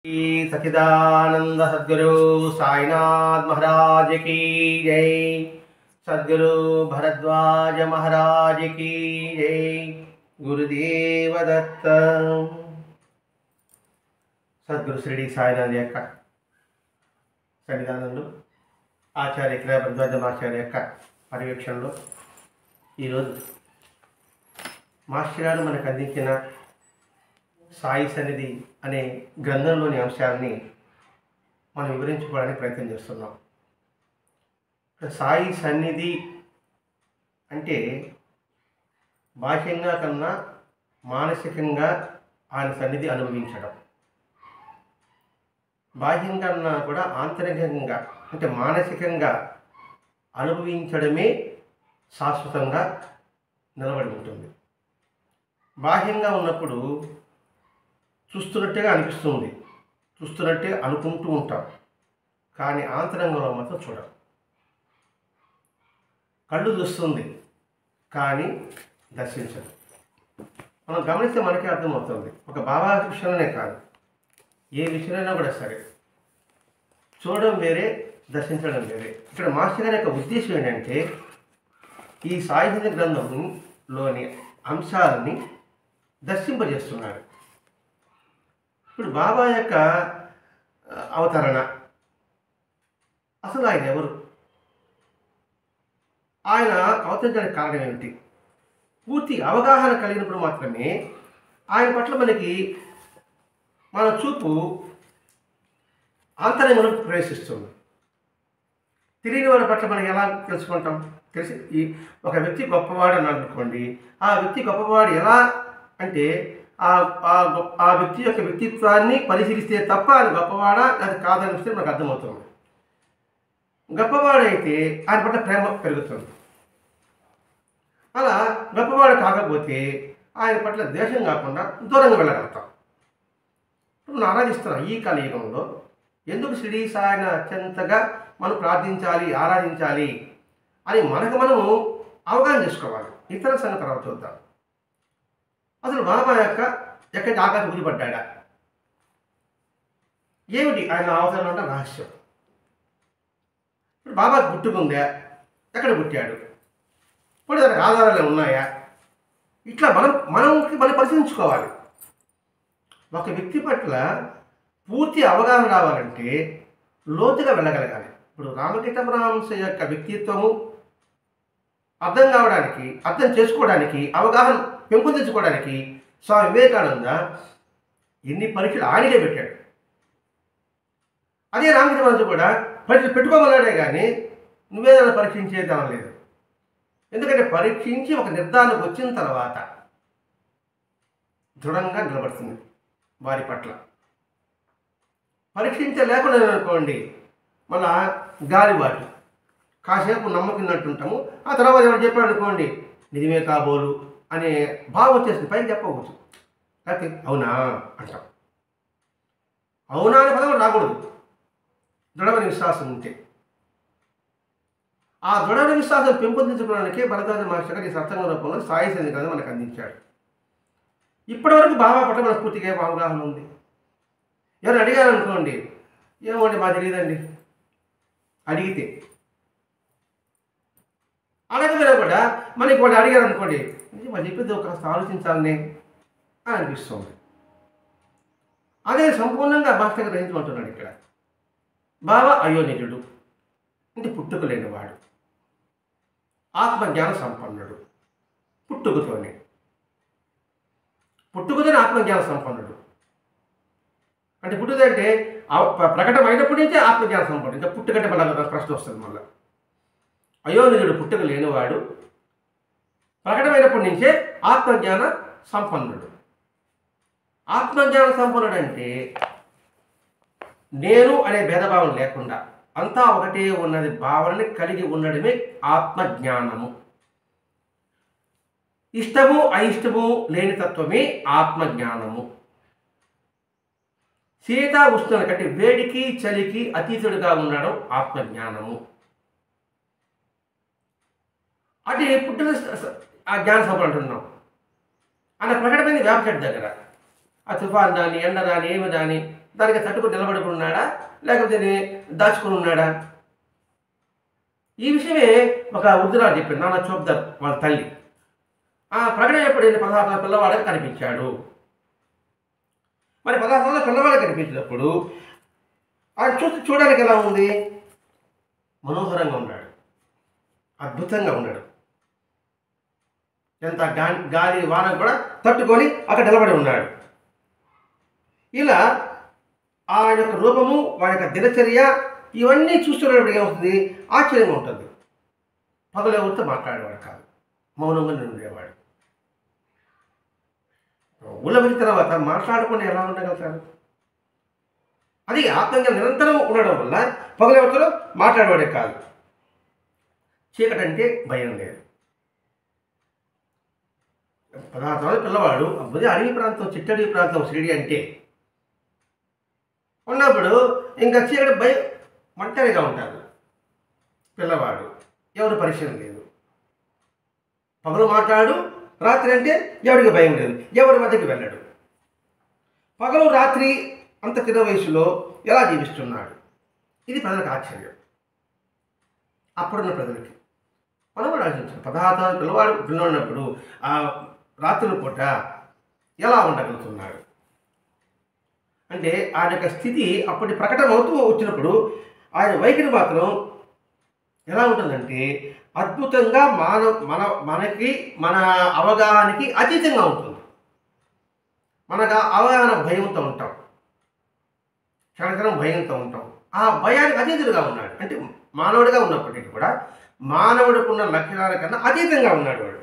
श्री सच्चिदानंद सद्गुरु साईनाथ महाराज की जय। सद्गुरु भरद्वाज महाराज की जय। गुरुदेव दत्त। సద్గురు షిరిడి సాయినాథ్ యొక్క సన్నిధానంలో ఆచార్య క్రియా భరద్వాజ మాస్టర్ యొక్క పర్యవేక్షణలో ఈరోజు మాస్టర్ గారు మనకు అందించిన సాయి సన్నిధి అనే గ్రంథంలోని అంశాలని మనం వివరించుకోవడానికి ప్రయత్నం చేస్తున్నాం. సాయి సన్నిధి అంటే బాహ్యంగా కన్నా మానసికంగా ఆయన సన్నిధి అనుభవించడం, బాహ్యంగా కన్నా కూడా ఆంతరికంగా అంటే మానసికంగా అనుభవించడమే శాశ్వతంగా నిలబడి ఉంటుంది. బాహ్యంగా ఉన్నప్పుడు చూస్తున్నట్టుగా అనిపిస్తుంది, చూస్తున్నట్టే అనుకుంటూ ఉంటాం, కానీ ఆంతరంగంలో మాత్రం చూడం. కళ్ళు చూస్తుంది కానీ దర్శించదు. మనం గమనిస్తే మనకే అర్థమవుతుంది. ఒక బాబా విషయంలోనే కాదు, ఏ విషయంలో కూడా సరే, చూడడం వేరే, దర్శించడం వేరే. ఇక్కడ మాస్టర్ గారి యొక్క ఉద్దేశం ఏంటంటే ఈ సాయి గ్రంథంలోని అంశాలని దర్శింపజేస్తున్నారు. ఇప్పుడు బాబా యొక్క అవతరణ, అసలు ఆయన ఎవరు, ఆయన అవతరించడానికి కారణం ఏమిటి, పూర్తి అవగాహన కలిగినప్పుడు మాత్రమే ఆయన పట్ల మనకి మన చూపు ఆంతర్యంలో ప్రవేశిస్తుంది. తెలియని వాడి పట్ల మనం ఎలా తెలుసుకుంటాం? తెలిసి ఒక వ్యక్తి గొప్పవాడు అని అనుకోండి, ఆ వ్యక్తి గొప్పవాడు ఎలా అంటే ఆ వ్యక్తి యొక్క వ్యక్తిత్వాన్ని పరిశీలిస్తే తప్ప ఆయన గొప్పవాడా అది కాదనిపిస్తే మనకు అర్థమవుతుంది. గొప్పవాడైతే ఆయన పట్ల ప్రేమ పెరుగుతుంది. అలా గొప్పవాడు కాకపోతే ఆయన పట్ల ద్వేషం కాకుండా దూరంగా వెళ్ళగలుగుతాం. మనం ఆరాధిస్తున్నాం. ఈ కలియుగంలో ఎందుకు షిరిడి సాయిని అత్యంతగా మనం ప్రార్థించాలి, ఆరాధించాలి అని మనకు మనము అవగాహన చేసుకోవాలి. ఇతర సంగతి తర్వాత చూద్దాం. అసలు బాబా యొక్క ఎక్కడి ఆకాశం గురిపడ్డా, ఏమిటి ఆయన అవసరం అంటే రహస్యం. ఇప్పుడు బాబా పుట్టుకుందా, ఎక్కడ పుట్టాడు, ఇప్పుడు దానికి ఆధారాలు ఉన్నాయా, ఇట్లా మనం పరిశీలించుకోవాలి. ఒక వ్యక్తి పట్ల పూర్తి అవగాహన రావాలంటే లోతుగా వెళ్ళగలగాలి. ఇప్పుడు రామకృష్ణ పరమహంస యొక్క వ్యక్తిత్వము అర్థం కావడానికి, అర్థం చేసుకోవడానికి, అవగాహన పెంపొందించుకోవడానికి స్వామి వివేకానంద ఎన్ని పరీక్షలు ఆయనకే పెట్టాడు. అదే రామకృష్ణ పరమహంస కూడా పరీక్షలు పెట్టుకోమన్నాడే కానీ నువ్వేదైనా పరీక్షించేద్దాం లేదు. ఎందుకంటే పరీక్షించి ఒక నిర్ధారణకు వచ్చిన తర్వాత దృఢంగా నిలబడుతుంది వారి పట్ల. పరీక్షించలేకుండా అనుకోండి, మళ్ళా గాలివాటి కాసేపు నమ్మకినట్టుంటాము, ఆ తర్వాత ఎవరు చెప్పాడు అనుకోండి నిజమే కాబోలు అనే భావం వచ్చేసింది, పైకి చెప్పవచ్చు. లేకపోతే అవునా అంటాం. అవునా అనే పదం రాకూడదు. దృఢమైన విశ్వాసం ఉంటే, ఆ దృఢమైన విశ్వాసం పెంపొందించుకోవడానికి భరద్వాజ మాస్టర్ గారు ఈ సత్సంగ రూపంలో సాయి సన్నిధి గ్రంథం మనకు అందించాడు. ఇప్పటివరకు బాబా పట్ల మనకు పూర్తిగా అవగాహన ఉంది. ఎవరు అడిగారు అనుకోండి, ఏమండి మా తెలియదండి అడిగితే, అడగకపోయినా కూడా మనకి వాళ్ళు అడిగారు అనుకోండి, వాళ్ళు చెప్పేది కాస్త ఆలోచించాలని అని అనిపిస్తుంది. అదే సంపూర్ణంగా మాస్టర్ గారు గ్రహించమంటున్నాడు. ఇక్కడ బాబా అయోనిజుడు అంటే పుట్టుక లేనివాడు, ఆత్మజ్ఞాన సంపన్నుడు. పుట్టుకతోనే ఆత్మజ్ఞాన సంపన్నుడు అంటే పుట్టుదంటే ప్రకటన అయినప్పటి నుంచే ఆత్మజ్ఞాన సంపన్నుడు. ఇంకా పుట్టుకంటే మళ్ళీ ప్రశ్న వస్తుంది. మళ్ళీ అయోనిజుడు పుట్టుక లేనివాడు, ప్రకటమైనప్పటి నుంచే ఆత్మజ్ఞాన సంపన్నుడు. ఆత్మజ్ఞాన సంపన్నుడు అంటే నేను అనే భేదభావం లేకుండా అంతా ఒకటే ఉన్నది భావనని కలిగి ఉండడమే ఆత్మజ్ఞానము. ఇష్టము అయిష్టము లేని తత్వమే ఆత్మజ్ఞానము. శీత ఉష్ణాల కంటే వేడికి చలికి అతీతుడిగా ఉండడం ఆత్మజ్ఞానము. అది పుట్టిన ఆ జ్ఞాన సంపద అంటున్నాం. అలా ప్రకటమైంది వేప చెట్టు దగ్గర. ఆ తుఫాన్ దాని ఎండ దాని ఏమి దాని దానికి తట్టుకుని నిలబడుకుని ఉన్నాడా, లేకపోతే దాచుకుని ఉన్నాడా? ఈ విషయమే ఒక వృద్ధురాలు చెప్పింది, నాన్న చూపుతారు వాళ్ళ తల్లి. ఆ ప్రకటన ఎప్పుడు 16 సంవత్సరాల పిల్లవాడికి కనిపించాడు. మరి 16 సంవత్సరాల పిల్లవాడికి కనిపించినప్పుడు ఆయన చూడడానికి ఎలా ఉంది? మనోహరంగా ఉన్నాడు, అద్భుతంగా ఉన్నాడు. ఎంత గాలి వాన కూడా తట్టుకొని అక్కడ నిలబడి ఉన్నాడు. ఇలా ఆయన యొక్క రూపము, వాడి యొక్క దినచర్య ఇవన్నీ చూస్తున్నప్పుడు ఏమవుతుంది? ఆశ్చర్యంగా ఉంటుంది. పగలు ఎవరితో మాట్లాడేవాడు కాదు, మౌనంగా ఉండేవాడు. ఊళ్ళకి తర్వాత మాట్లాడకుండా ఎలా ఉండగలుగుతారు? అది ఆత్మీయంగా నిరంతరం ఉండడం వల్ల పగలు ఎవరితో మాట్లాడేవాడే కాదు. చీకటి అంటే భయం లేదు. 16 సంవత్సరాల పిల్లవాడు అడవి ప్రాంతం, చిట్టడవి ప్రాంతం షిరిడి అంటే ఉన్నప్పుడు ఇంకా చీకటి భయం, ఒంటరిగా ఉంటాడు పిల్లవాడు. ఎవరు పరిచయం లేదు. పగలు మాట్లాడు, రాత్రి అంటే ఎవరికి భయం లేదు, ఎవరి మధ్యకి వెళ్ళడు. పగలు రాత్రి అంత చిన్న వయసులో ఎలా జీవిస్తున్నాడు? ఇది ప్రజలకు ఆశ్చర్యం. అప్పుడున్న ప్రజలకి మనం కూడా ఆలోచించాలి. 16 పిల్లవాడు పిల్లన్నప్పుడు ఆ రాత్రుల పూట ఎలా ఉండగలుగుతున్నాడు అంటే ఆయన యొక్క స్థితి అప్పటి ప్రకటన అవుతూ వచ్చినప్పుడు ఆయన వైఖరి మాత్రం ఎలా ఉంటుందంటే అద్భుతంగా మనకి మన అవగాహనకి అతీతంగా ఉంటుంది. మనకు అవగాహన భయంతో ఉంటాం, క్షణక్షణం భయంతో ఉంటాం. ఆ భయానికి అతీతుడుగా ఉన్నాడు. అంటే మానవుడిగా ఉన్నప్పటికీ కూడా మానవుడికి ఉన్న లక్షణాల కన్నా అతీతంగా ఉన్నాడు వాడు.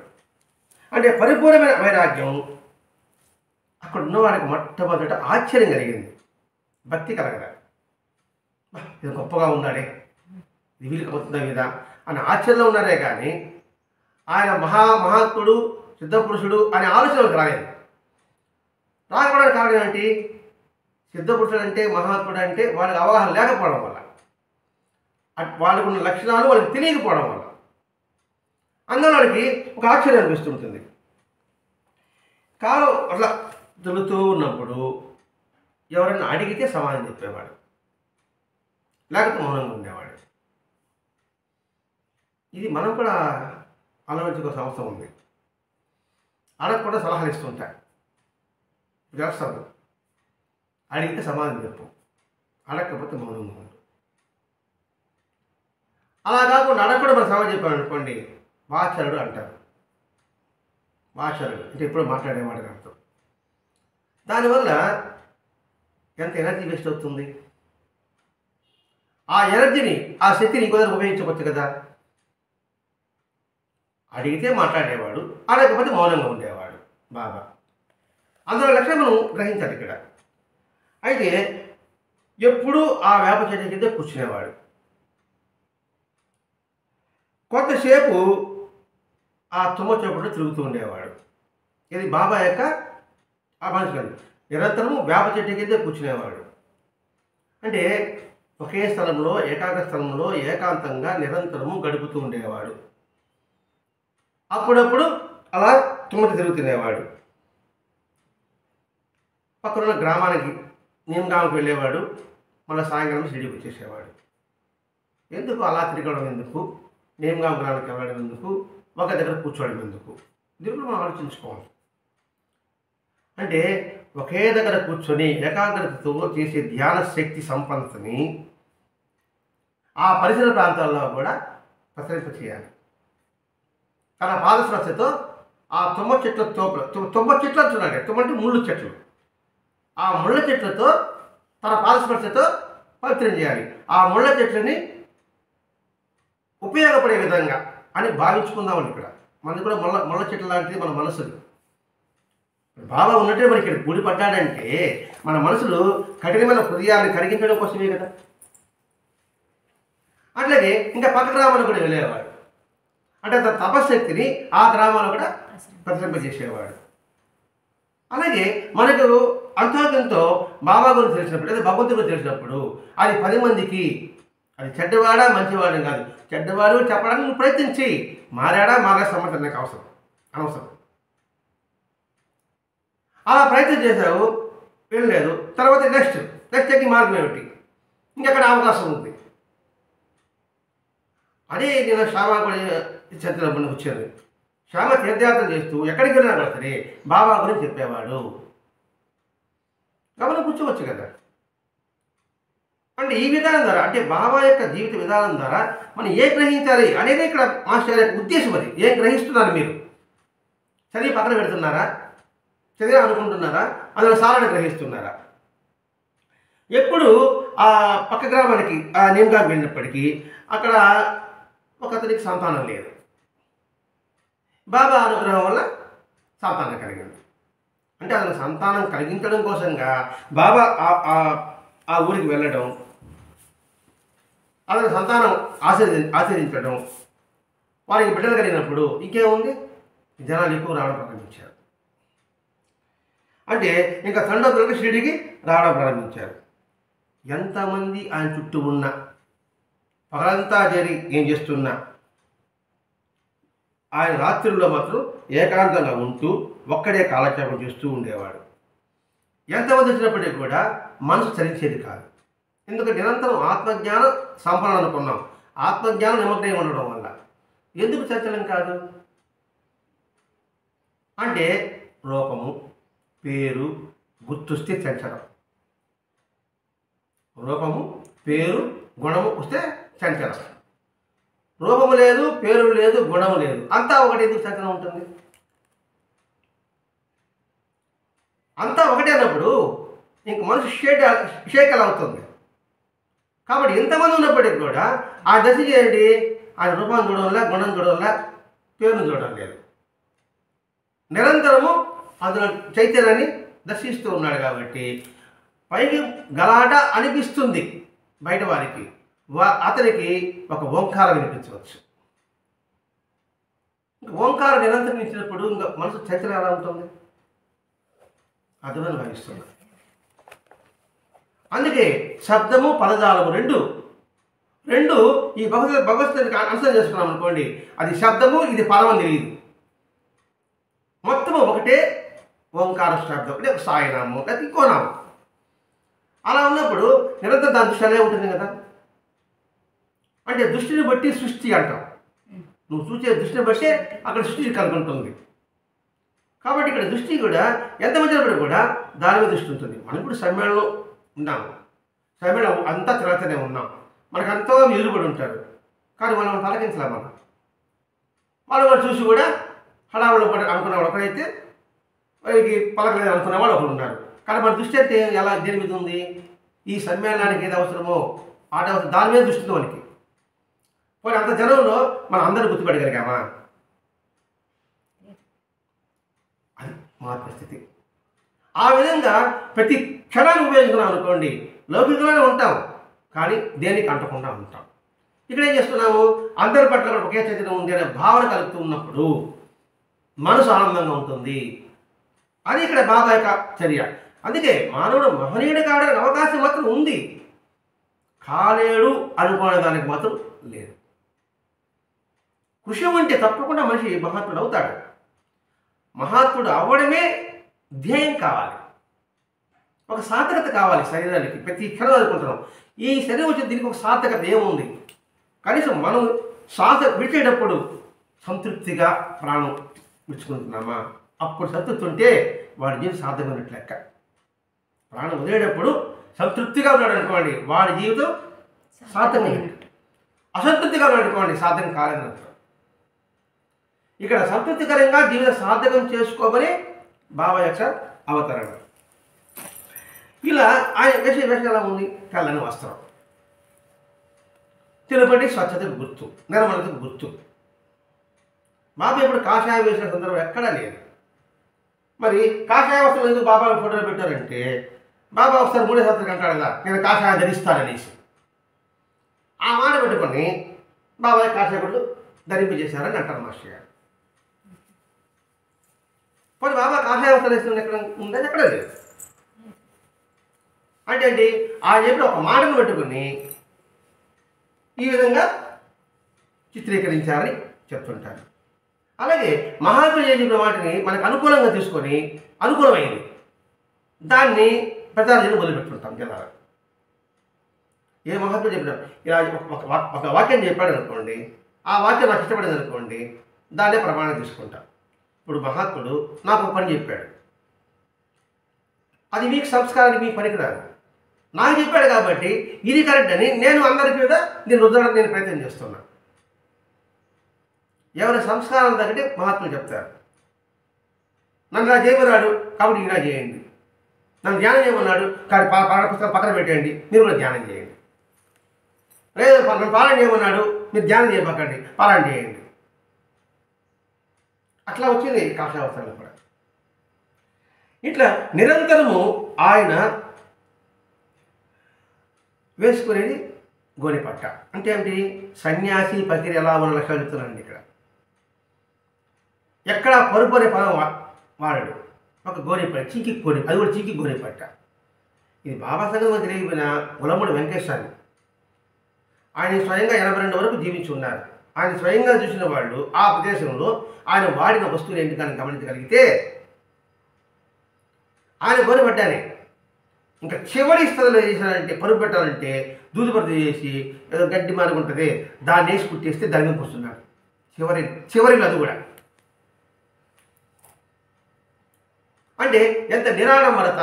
అంటే పరిపూర్ణమైన వైరాగ్యం అక్కడ ఉన్నవాడికి మొట్టమొదట ఆశ్చర్యం కలిగింది, భక్తి కలగదా. ఇది గొప్పగా ఉన్నాడే, ఇది వీళ్ళకి అవుతుందా మీద అని ఆశ్చర్యంలో ఉన్నారే కానీ ఆయన మహాత్ముడు, సిద్ధపురుషుడు అనే ఆలోచనలకు రాలేదు. రాకపోవడానికి కారణం ఏంటి? సిద్ధపురుషుడు అంటే, మహాత్ముడు అంటే వాళ్ళకి అవగాహన లేకపోవడం వల్ల, వాళ్ళకు ఉన్న లక్షణాలు వాళ్ళకి తెలియకపోవడం వల్ల అందులో వాళ్ళకి ఒక ఆశ్చర్యం అనిపిస్తుంటుంది. కాలం అట్లా తిరుగుతూ ఉన్నప్పుడు ఎవరైనా అడిగితే సమాధానం చెప్పేవాడు, లేకపోతే మౌనంగా ఉండేవాడు. ఇది మనం కూడా ఆలోచించుకోవాల్సిన అవసరం ఉంది. అడగ కూడా సలహాలు ఇస్తుంటాయి, చేస్తాను. అడిగితే సమాధానం చెప్పు, అడగకపోతే మౌనంగా ఉండు. అలా కాకుండా అడగకుండా మనం సమాధానం చెప్పాను అనుకోండి, వాచారుడు అంటారు. వాచారుడు అంటే ఎప్పుడో మాట్లాడేవాడు అర్థం. దానివల్ల ఎంత ఎనర్జీ వేస్ట్ అవుతుంది. ఆ ఎనర్జీని, ఆ శక్తిని ఇంకో దగ్గర ఉపయోగించవచ్చు కదా. అడిగితే మాట్లాడేవాడు, అడగకపోతే మౌనంగా ఉండేవాడు బాబా. అందులో లక్ష్యం మనం గ్రహించాలి ఇక్కడ. అయితే ఎప్పుడూ ఆ వేప చెట్టు కింద కూర్చునేవాడు. కొంతసేపు ఆ తుమ్మ చోపుడు తిరుగుతూ ఉండేవాడు. ఇది బాబా యొక్క ఆ మనిషి నిరంతరము వేప చెట్టు కింద కూర్చునేవాడు. అంటే ఒకే స్థలంలో, ఏకాగ్ర స్థలంలో ఏకాంతంగా నిరంతరము గడుపుతూ ఉండేవాడు. అప్పుడప్పుడు అలా తుమ్మటి తిరుగుతునేవాడు. పక్కనున్న గ్రామానికి, నిమ్గాంకి వెళ్ళేవాడు, మళ్ళీ సాయంకాలం షిరిడీకి వచ్చేసేవాడు. ఎందుకు అలా తిరగడం ఎందుకు, నిమ్గాం గ్రామానికి వెళ్ళడం ఎందుకు, ఒక దగ్గర కూర్చోవడం ఎందుకు? దీన్ని మనం ఆలోచించుకోవాలి. అంటే ఒకే దగ్గర కూర్చొని ఏకాగ్రతతో చేసే ధ్యాన శక్తి సంపన్నతని ఆ పరిసర ప్రాంతాల్లో కూడా ప్రసరింప చేయాలి. తన పాదస్పర్శతో ఆ తుమ్మ చెట్ల తుమ్మ చెట్లు అంటున్నాడు. తుమ్మ అంటే ముళ్ళు చెట్లు. ఆ ముళ్ళ చెట్లతో తన పాదస్పర్శతో పవిత్రం చేయాలి. ఆ ముళ్ళ చెట్లని ఉపయోగపడే విధంగా అని భావించుకుందామని ఇక్కడ. మనది కూడా ముళ్ళ చెట్ల లాంటిది మన మనసులు. బాబా ఉన్నట్టే మరి ఇక్కడ గుడి పడ్డాడంటే మన మనసులు కఠినమైన హృదయాన్ని కరిగించడం కోసమే కదా. అట్లాగే ఇంకా పక్క గ్రామాలు కూడా వెళ్ళేవాడు. అంటే తన తపశక్తిని ఆ గ్రామంలో కూడా ప్రసరింపజేసేవాడు. అలాగే మనకు అంతోకంతో బాబా గురించి తెలిసినప్పుడు, లేదా భగవంతుడి గురించి తెలిసినప్పుడు అది 10 మందికి, అది చెడ్డవాడా మంచివాడు కాదు, చెడ్డవాడు చెప్పడానికి నువ్వు ప్రయత్నించి మారాడా సమర్థన నాకు అనవసరం. అలా ప్రయత్నం చేశావు, వెళ్ళలేదు. తర్వాత నెక్స్ట్ నెక్స్ట్ ఎక్కి మార్గం ఏమిటి? ఇంకెక్కడ అవకాశం ఉంది. అదే నేను శ్యామ కూడా చరిత్రలో వచ్చాను. శ్యామ తీర్థయాత్ర చేస్తూ ఎక్కడికి వెళ్ళినా కూడా సరే బాబా గురించి చెప్పేవాడు. గమనం కూర్చోవచ్చు కదా. అంటే ఈ విధానం ద్వారా, అంటే బాబా యొక్క జీవిత విధానం ద్వారా మనం ఏం గ్రహించాలి అనేది ఇక్కడ మాస్టర్ యొక్క ఉద్దేశం. అది ఏం గ్రహిస్తున్నారు మీరు? చదివి పక్కన పెడుతున్నారా? చదివి అనుకుంటున్నారా? అందులో సారాన్ని గ్రహిస్తున్నారా? ఎప్పుడు ఆ పక్క గ్రామానికి ఆ నేమ్గాకి వెళ్ళినప్పటికీ అక్కడ ఒక అతనికి సంతానం లేదు. బాబా అనుగ్రహం వల్ల సంతానం కలిగింది. అంటే అతను సంతానం కలిగించడం కోసంగా బాబా ఆ ఊరికి వెళ్ళడం, అతని సంతానం ఆశీర్వదించడం, వారికి బిడ్డలు కలిగినప్పుడు ఇంకేముంది, జనాలు ఎక్కువ రావడం ప్రారంభించారు. అంటే ఇంకా తండ్రులకు షిరిడీకి రావడం ప్రారంభించారు. ఎంతమంది ఆయన చుట్టూ ఉన్నా, పగలంతా చేరి ఏం చేస్తున్నా, ఆయన రాత్రుల్లో మాత్రం ఏకాంతంగా ఉంటూ ఒక్కడే కాలక్షేపం చేస్తూ ఉండేవాడు. ఎంతమంది వచ్చినప్పటికీ కూడా మనసు చలించేది కాదు. ఎందుకంటే నిరంతరం ఆత్మజ్ఞాన సంపన్నం అనుకున్నాం. ఆత్మజ్ఞానం నిమగ్నం ఉండడం వల్ల ఎందుకు చంచలం కాదు? అంటే రూపము, పేరు, గుర్తొస్తే చంచలం. రూపము, పేరు, గుణము వస్తే చంచలం. రూపము లేదు, పేరు లేదు, గుణము లేదు, అంతా ఒకటి, ఎందుకు చంచలం ఉంటుంది? అంతా ఒకటే అన్నప్పుడు ఇంక మనసు షేక్ అవుతుంది. కాబట్టి ఎంతమంది ఉన్నప్పటికీ కూడా ఆ దశ చేయండి, ఆయన రూపం చూడడంలా, గుణం చూడడంలా, పేరును చూడడం లేదు. నిరంతరము అందులో చైతన్యాన్ని దర్శిస్తూ ఉన్నాడు. కాబట్టి పైకి గలాట అనిపిస్తుంది బయట వారికి, అతనికి ఒక ఓంకారం వినిపించవచ్చు. ఓంకారం నిరంతరం ఇచ్చినప్పుడు ఇంకా మనసు చైతన్యం ఎలా ఉంటుంది? అర్థమని భావిస్తున్నారు. అందుకే శబ్దము, పదజాలము రెండు ఈ భగవద్గీతకి అనుసరణ చేసుకున్నాం అనుకోండి, అది శబ్దము, ఇది పదం అని తెలియదు. మొత్తము ఒకటే ఓంకార శబ్దం, అంటే ఒక సాయినామం లేకపోతే ఇంకో నామం. అలా ఉన్నప్పుడు నిరంతరం దాని దృష్టి అనే ఉంటుంది కదా. అంటే దృష్టిని బట్టి సృష్టి అంటాం. నువ్వు చూసే దృష్టిని బట్టే అక్కడ సృష్టి కలుగుంటుంది. కాబట్టి ఇక్కడ దృష్టి కూడా ఎంతమంది ఉన్నప్పుడు కూడా దాని మీద దృష్టి ఉంటుంది. మనం ఇప్పుడు సమ్మేళనం ఉన్నాము, సమ్మేళనం అంతా తిరుగుతూనే ఉన్నాం, మనకు అంతా ఎదురుబడి ఉంటారు. కానీ మనం పలకించలేం. వాళ్ళు చూసి కూడా హడావుడు అనుకున్న వాళ్ళు ఒకరైతే, వారికి పలకలేదు అనుకునే వాళ్ళు ఒకరు ఉన్నారు. కానీ మన దృష్టి అంటే ఎలా, దేని మీద ఉంది? ఈ సమ్మేళనానికి ఏది అవసరమో ఆట అవసరం, దాని మీద దృష్టి ఉంది మనకి. పోనీ అంత జనంలో మనం అందరూ గుర్తుపట్టగలిగామా? అది మా పరిస్థితి. ఆ విధంగా ప్రతి క్షణాన్ని ఉపయోగించుకున్నాం అనుకోండి, లౌకికంగానే ఉంటాం, కానీ దేనికి అంటకుండా ఉంటాం. ఇక్కడ ఏం చేస్తున్నాము? అందరి పట్ల కూడా ఒకే చైతన్యం ఉంది అనే భావన కలుగుతూ ఉన్నప్పుడు మనసు ఆనందంగా ఉంటుంది. అది ఇక్కడ బాబా యొక్క చర్య. అందుకే మానవుడు మహనీయుడు కావడానికి అవకాశం మాత్రం ఉంది, కాలేడు అనుకునే దానికి మాత్రం లేదు. కృషి ఉంటే తప్పకుండా మనిషి మహాత్ముడు అవుతాడు. మహాత్ముడు అవ్వడమే ధ్యేయం కావాలి, ఒక సార్థకత కావాలి శరీరానికి. ప్రతి క్షణం అనుకుంటున్నాం, ఈ శరీరం వచ్చే దీనికి ఒక సార్థకత ఏముంది? కనీసం మనం శ్వాస విడిచేటప్పుడు సంతృప్తిగా ప్రాణం విడుచుకుంటున్నామా? అప్పుడు సంతృప్తి ఉంటే వాడి జీవితం సార్థకమైనట్లు లెక్క. ప్రాణం వదిలేటప్పుడు సంతృప్తిగా ఉన్నాడు అనుకోండి, వాడి జీవితం సార్థకమైనట్టు. అసంతృప్తిగా ఉన్నాడు అనుకోండి, సార్థకం కాలేదన్నట్టు. ఇక్కడ సంతృప్తికరంగా జీవితం సార్థకం చేసుకోమని బాబా యొక్క అవతరణ. ఇలా ఆయన వేషం ఎలా ఉంది? తెల్లని వస్త్రం, తెలుపటి స్వచ్ఛతకు గుర్తు, నిర్మలతకు గుర్తు. బాబా ఇప్పుడు కాషాయం వేసిన సందర్భం ఎక్కడా లేదు. మరి కాషాయ వస్త్రం ఎందుకు బాబా ఫోటోలు పెట్టారంటే, బాబా ఒకసారి 3 సంవత్సరాలు అంటాడు కదా, నేను కాషాయం ధరిస్తాననేసి. ఆ మాట పెట్టుకొని బాబాయ్ కాషాయ గుడ్లు ధరింపజేశారని అంటారు మాస్టర్ గారు. మరి బాబా కాషాయ వస్త్రం వేసిన ఎక్కడ ఉందని ఎక్కడ లేదు. అంటే ఏంటి? ఆ చెప్పిన ఒక మాటను పెట్టుకుని ఈ విధంగా చిత్రీకరించారని చెప్తుంటారు. అలాగే మహాత్ముడు చెప్పిన వాటిని మనకు అనుకూలంగా తీసుకొని, అనుకూలమైంది దాన్ని ప్రచారం చేయడం మొదలుపెట్టుకుంటాం జనాలు. ఏ మహాత్ముడు చెప్పినా ఇలా ఒక వాక్యం చెప్పాడు అనుకోండి, ఆ వాక్యం నాకు ఇష్టపడింది అనుకోండి, దాన్నే ప్రమాణం తీసుకుంటా. ఇప్పుడు మహాత్ముడు నాకు ఒక పని చెప్పాడు, అది మీకు సంస్కారానికి మీకు పనికిరాదు. నాకు చెప్పాడు కాబట్టి ఇది కరెక్ట్ అని నేను అందరి మీద దీన్ని రుద్దడానికి నేను ప్రయత్నం చేస్తున్నా. ఎవరి సంస్కారం తగ్గట్టే మహాత్ములు చెప్తారు. నన్ను ఇలా చేయమన్నాడు కాబట్టి ఇలా చేయండి, నన్ను ధ్యానం చేయమన్నాడు కాబట్టి పుస్తకం పక్కన పెట్టేయండి, మీరు కూడా ధ్యానం చేయండి. లేదు నన్ను పాలన చేయమన్నాడు, మీరు ధ్యానం చేయబకండి, పాలన చేయండి. అట్లా వచ్చింది కాషాయవస్త్రాలు కూడా. ఇట్లా నిరంతరము ఆయన వేసుకునేది గోనెపట్ట. అంటే ఏమిటి? సన్యాసి పకిరి ఎలా ఉన్న లక్షణాలు చెప్తున్నానండి ఇక్కడ. ఎక్కడ పరుపు అనే పదం వాడడు, ఒక గోనెపట్ట, చీకి గోనె, అది కూడా చీకి గోనెపట్ట. ఇది బాబా సంగతి తెలియకపోయిన గులమూడి వెంకటేశ్వరాన్ని, ఆయన స్వయంగా 82 వరకు జీవించి ఉన్నారు. ఆయన స్వయంగా చూసిన వాళ్ళు ఆ ప్రదేశంలో ఆయన వాడిన వస్తువులు ఏంటి కానీ గమనించగలిగితే ఆయన గోనెపట్టానే. ఇంకా చివరి స్థితిలో చేశారంటే పరుపు పెట్టాలంటే దూదుపరద చేసి ఏదో గడ్డి మారుకుంటుంది, దాన్ని వేసి కుట్టేస్తే దాని మీద వస్తున్నాడు. చివరిలో అది కూడా అంటే ఎంత నిరాడంబరత.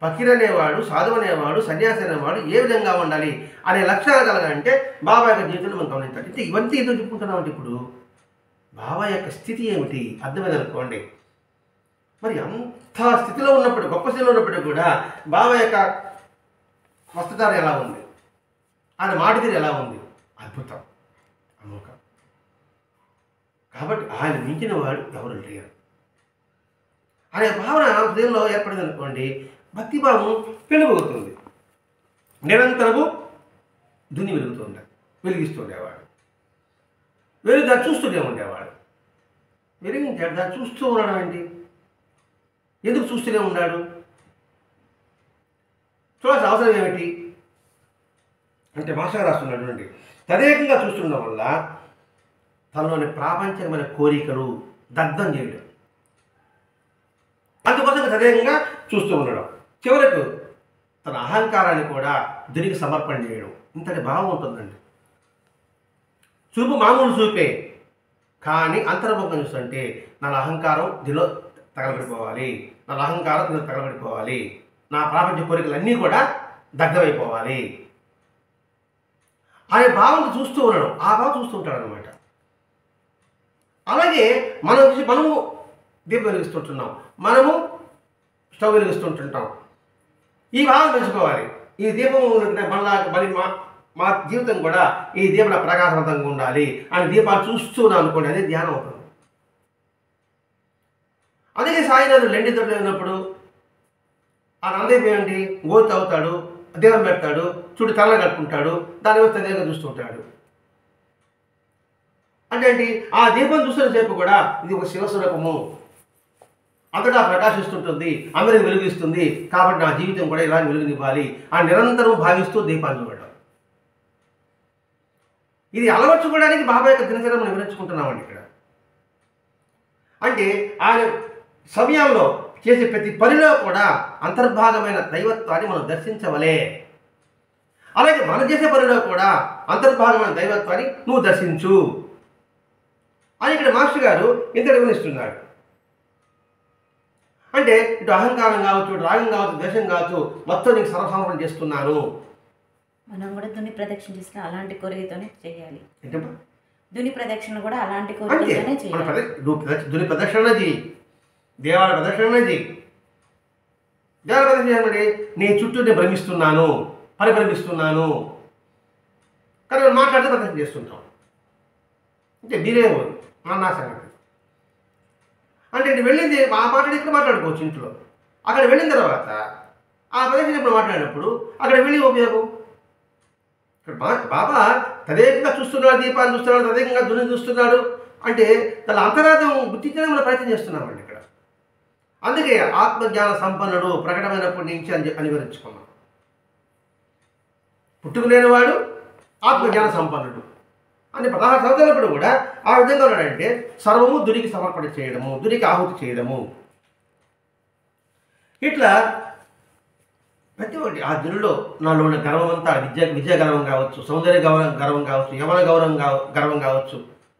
ఫకీర్ అనేవాడు, సాధువు అనేవాడు, సన్యాసి అనేవాడు ఏ విధంగా ఉండాలి అనే లక్షణాలు కలగాలంటే బాబా యొక్క జీవితంలో మనం గమనించాలి. అంటే ఇవన్నీ ఎందుకు చెప్పుకుంటున్నామంటే ఇప్పుడు బాబా యొక్క స్థితి ఏమిటి అర్థమైంది అనుకోండి. మరి అంత స్థితిలో ఉన్నప్పుడు, గొప్ప స్థితిలో ఉన్నప్పుడు కూడా బాబా యొక్క వస్త్రధారణ ఎలా ఉంది, ఆయన మాట తీరు ఎలా ఉంది, అద్భుతం, అమోఘం. కాబట్టి ఆయన మించిన వాడు ఎవరు లేరు అనే భావన హృదయంలో ఏర్పడింది అనుకోండి, భక్తిభావం పెనుగుతుంది. నిరంతరము దుని వెలిగిస్తుండేవాడు, దాన్ని చూస్తూనే ఉండేవాడు. వెలిగించాడు, దాన్ని చూస్తూ ఉండడం ఏంటి? ఎందుకు చూస్తూనే ఉన్నాడు? చూడాల్సిన అవసరం ఏమిటి అంటే మాస్టర్ రాస్తున్నటువంటి తదేకంగా చూస్తుండడం వల్ల తనలోని ప్రాపంచికమైన కోరికలు దగ్ధం చేయడం, అందుకోసం తదేకంగా చూస్తూ ఉండడం, చివరకు తన అహంకారాన్ని కూడా దునికి సమర్పణ చేయడం. ఇంతటి భావం ఉంటుందండి. చూపు మామూలు చూపే, కానీ అంతర్ముఖం చూస్తుంటే నా అహంకారం దీనిలో తగలబడిపోవాలి, నా అహంకారం దీనిలో తగలబడిపోవాలి, నా ప్రాపంచ కోరికలన్నీ కూడా దగ్ధమైపోవాలి అనే భావంతో చూస్తూ ఉండడం, ఆ భావం చూస్తూ ఉంటాడు అనమాట. అలాగే మనము దీపం వెలిగిస్తుంటున్నాం, మనము స్టవ్ వెలిగిస్తుంటుంటాం. ఈ భావం పెంచుకోవాలి. ఈ దీపం మా జీవితం కూడా ఈ దీపం ప్రకాశవంతంగా ఉండాలి అని దీపాలు చూస్తున్నాం అనుకోండి, అదే ధ్యానం అవుతుంది. అందుకే సాయినాథుడు లెండి తోటలో ఉన్నప్పుడు ఆ నందేపేయండి గోతి అవుతాడు, దీపం పెడతాడు, చుట్టూ తల కట్టుకుంటాడు, దాని మీద తదేగా చూస్తుంటాడు. అంటే ఏంటి? ఆ దీపం చూస్తున్న సేపు కూడా ఇది ఒక శివస్వరూపము, అంతటా ప్రకాశిస్తుంటుంది, అందరికి వెలుగిస్తుంది, కాబట్టి నా జీవితం కూడా ఇలా వెలుగునివ్వాలి అని నిరంతరం భావిస్తూ దీపాన్ని చూడడం. ఇది అలవర్చుకోవడానికి బాబా యొక్క దినచర్య మనం వివరించుకుంటున్నామండి ఇక్కడ. అంటే ఆయన సమయంలో చేసే ప్రతి పనిలో కూడా అంతర్భాగమైన దైవత్వాన్ని మనం దర్శించవలే. అలాగే మనం చేసే పనిలో కూడా అంతర్భాగమైన దైవత్వాన్ని నువ్వు దర్శించు అని ఇక్కడ మాస్టర్ గారు ఇంత వివరిస్తున్నాడు. అంటే ఇటు అహంకారం కావచ్చు, ఇటు రాగం కావచ్చు, ద్వేషం కావచ్చు, మొత్తం నీకు సర్వసమర్పణ చేస్తున్నాను. మనం కూడా దుని ప్రదక్షిణ చేసిన అలాంటి కోరికతోనే చేయాలి. ఏంటమ్మా? దుని ప్రదక్షిణ కూడా అలాంటి కోరికతోనే చేయాలి. దుని ప్రదక్షిణ చేయి, దేవాలయ ప్రదక్షిణ చేయి. దేవాలయ ప్రదక్షిణ చేయాలంటే నీ చుట్టూ నేను భ్రమిస్తున్నాను, పరిభ్రమిస్తున్నాను, కానీ మనం మాట్లాడితే ప్రదక్షిణ చేస్తుంటాం. అంటే మీరేమో నా సంగతి అంటే నేను వెళ్ళింది ఆ మాట్లాడి ఇక్కడ మాట్లాడుకోవచ్చు ఇంట్లో. అక్కడ వెళ్ళిన తర్వాత ఆ ప్రదక్షిణ ఇప్పుడు మాట్లాడినప్పుడు అక్కడ వెళ్ళి ఉపయోగం. ఇక్కడ బాబా తదేకంగా చూస్తున్నాడు, దీపాన్ని చూస్తున్నాడు, తదేకంగా దుని చూస్తున్నాడు అంటే తన అంతరార్థం గుర్తించడానికి మనం ప్రయత్నం చేస్తున్నామండి ఇక్కడ. అందుకే ఆత్మజ్ఞాన సంపన్నుడు ప్రకటమైనప్పటి నుంచి అని వివరించుకున్నాం. పుట్టుకులేనివాడు ఆత్మజ్ఞాన సంపన్నుడు అని 16 సంవత్సరాలప్పుడు కూడా ఆ విధంగా ఉన్నాడంటే సర్వము దునికి సమర్పణ చేయడము, దునికి ఆహుతి చేయడము. ఇట్లా ప్రతి ఒక్కటి ఆ జనుల్లో నాలో ఉన్న గర్వం అంతా విద్యా గర్వం కావచ్చు, సౌందర్య గర్వం కావచ్చు, యవన గర్వం కావచ్చు,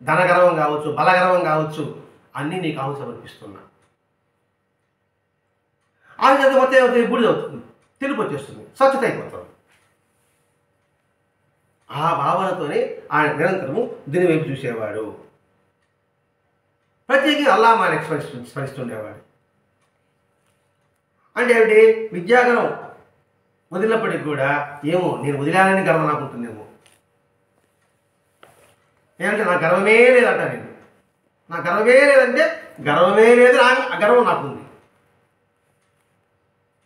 ధన గర్వం కావచ్చు, బల గర్వం కావచ్చు, అన్నీ నీకు ఆహు సమర్పిస్తున్నా. ఆ విధంగా మొత్తం బూడిదవుతుంది, తెలుపు వచ్చేస్తుంది, స్వచ్ఛత అయిపోతుంది. ఆ భావనతోనే ఆయన నిరంతరము దీని వైపు చూసేవాడు. ప్రత్యేకంగా అల్లాహ్ మాలిక్ స్మరిస్తుండేవాడు. అంటే ఏమిటి? విద్యాగణం వదిలినప్పటికి కూడా ఏమో నేను వదిలానని గర్వం నాకు ఉంటుందేమో. ఏంటంటే నా గర్వమే లేదంట, నేను నా గర్వమే లేదంటే గర్వమే లేదు, గర్వం నాకుంది.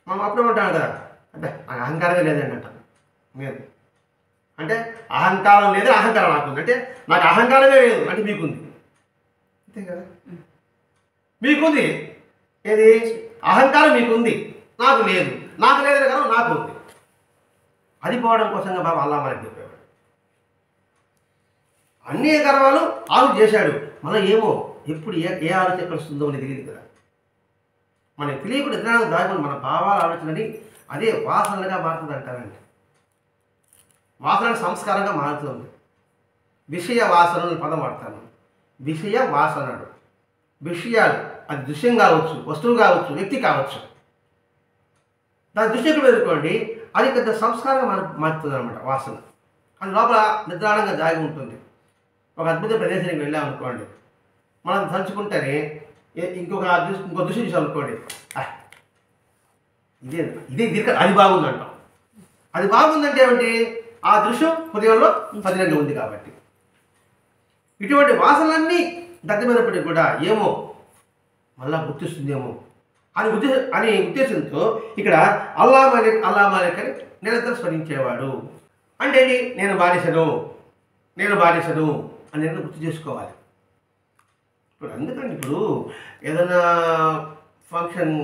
మనం అప్పుడు అంటాం కదా, అంటే నాకు అహంకారమే లేదండి అంటాను నేను. అంటే అహంకారం లేదు, అహంకారం నాకుంది. అంటే నాకు అహంకారమే లేదు అంటే మీకుంది, అంతే కదా? మీకుంది ఏది? అహంకారం మీకుంది, నాకు లేదు. నాకు లేదని కదా నాకు ఉంది. అది పోవడం కోసంగా బాబా అల్లాహ్ మనకి చెప్పేవాడు. అన్ని గర్వాలు ఆలోచన చేశాడు. మనం ఏమో ఎప్పుడు ఏ ఆలోచన వస్తుందో అని తెలియదు కదా. మనకి తెలియకుండా ఎదురానికి దాగుని మన భావాల ఆలోచనని అదే వాసనలుగా మారుతుంది అంటారండి. వాసన సంస్కారంగా మారుతుంది. విషయ వాసనలు పదం వాడతాను. విషయ వాసనలు, విషయాలు, అది దృశ్యం కావచ్చు, వస్తువు కావచ్చు, వ్యక్తి కావచ్చు. దాని దృష్టికి ఎదుర్కోండి, అది పెద్ద సంస్కారంగా మారుతుంది అనమాట వాసన. అది లోపల నిద్రాణంగా దాగి ఉంటుంది. ఒక అద్భుత ప్రదేశానికి వెళ్ళామనుకోండి, మనం తలుచుకుంటేనే ఇంకో దృష్టి చూసామనుకోండి, ఇదే దీర్ఘ అది బాగుందంటాం. అది బాగుందంటే ఏమిటి? ఆ దృశ్యం హృదయంలో పదిలంగా ఉంది కాబట్టి. ఇటువంటి వాసనలన్నీ దగ్గమైనప్పటికీ కూడా ఏమో మళ్ళా గుర్తిస్తుందేమో అని ఉద్దేశంతో ఇక్కడ అల్లాహ్ మాలిక్ అని నిరంతరం స్మరించేవాడు. అంటే నేను బానిసను అని నేను గుర్తు చేసుకోవాలి. ఇప్పుడు అందుకని ఇప్పుడు ఏదైనా ఫంక్షన్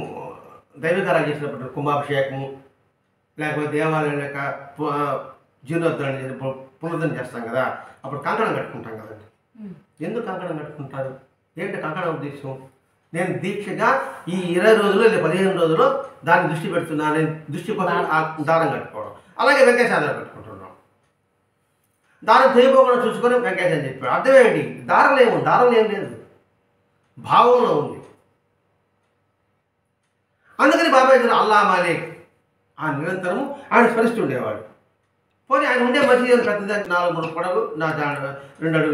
దైవకారాలు చేసినప్పుడు కుంభాభిషేకము, లేకపోతే దేవాలయం యొక్క జీర్ణోద్ధరణ పునరుద్ధరణ చేస్తాం కదా, అప్పుడు కంకణం కట్టుకుంటాం కదండి. ఎందుకు కంకణం కట్టుకుంటారు? ఏంటి కంకణం ఉద్దేశం? నేను దీక్షగా ఈ 20 రోజులు లేదా 15 రోజులు దాన్ని దృష్టి పెడుతున్నాను, నేను దృష్టి కోసం దారం కట్టుకోవడం. అలాగే వెంకటేశ్వర కట్టుకుంటున్నాం. దారం చేయబోకుండా చూసుకొని వెంకటేశ్వర చెప్పాడు. అర్థం ఏంటి? దారం ఏం లేదు, భావంలో ఉంది. అందుకని బాబాయ్ అల్లాహ్ మాలిక్ ఆ నిరంతరము ఆయన స్మరిస్తుండేవాడు. పోనీ ఆయన ఉండే మసీదు పెద్దదానికి 4 పొడవు, 2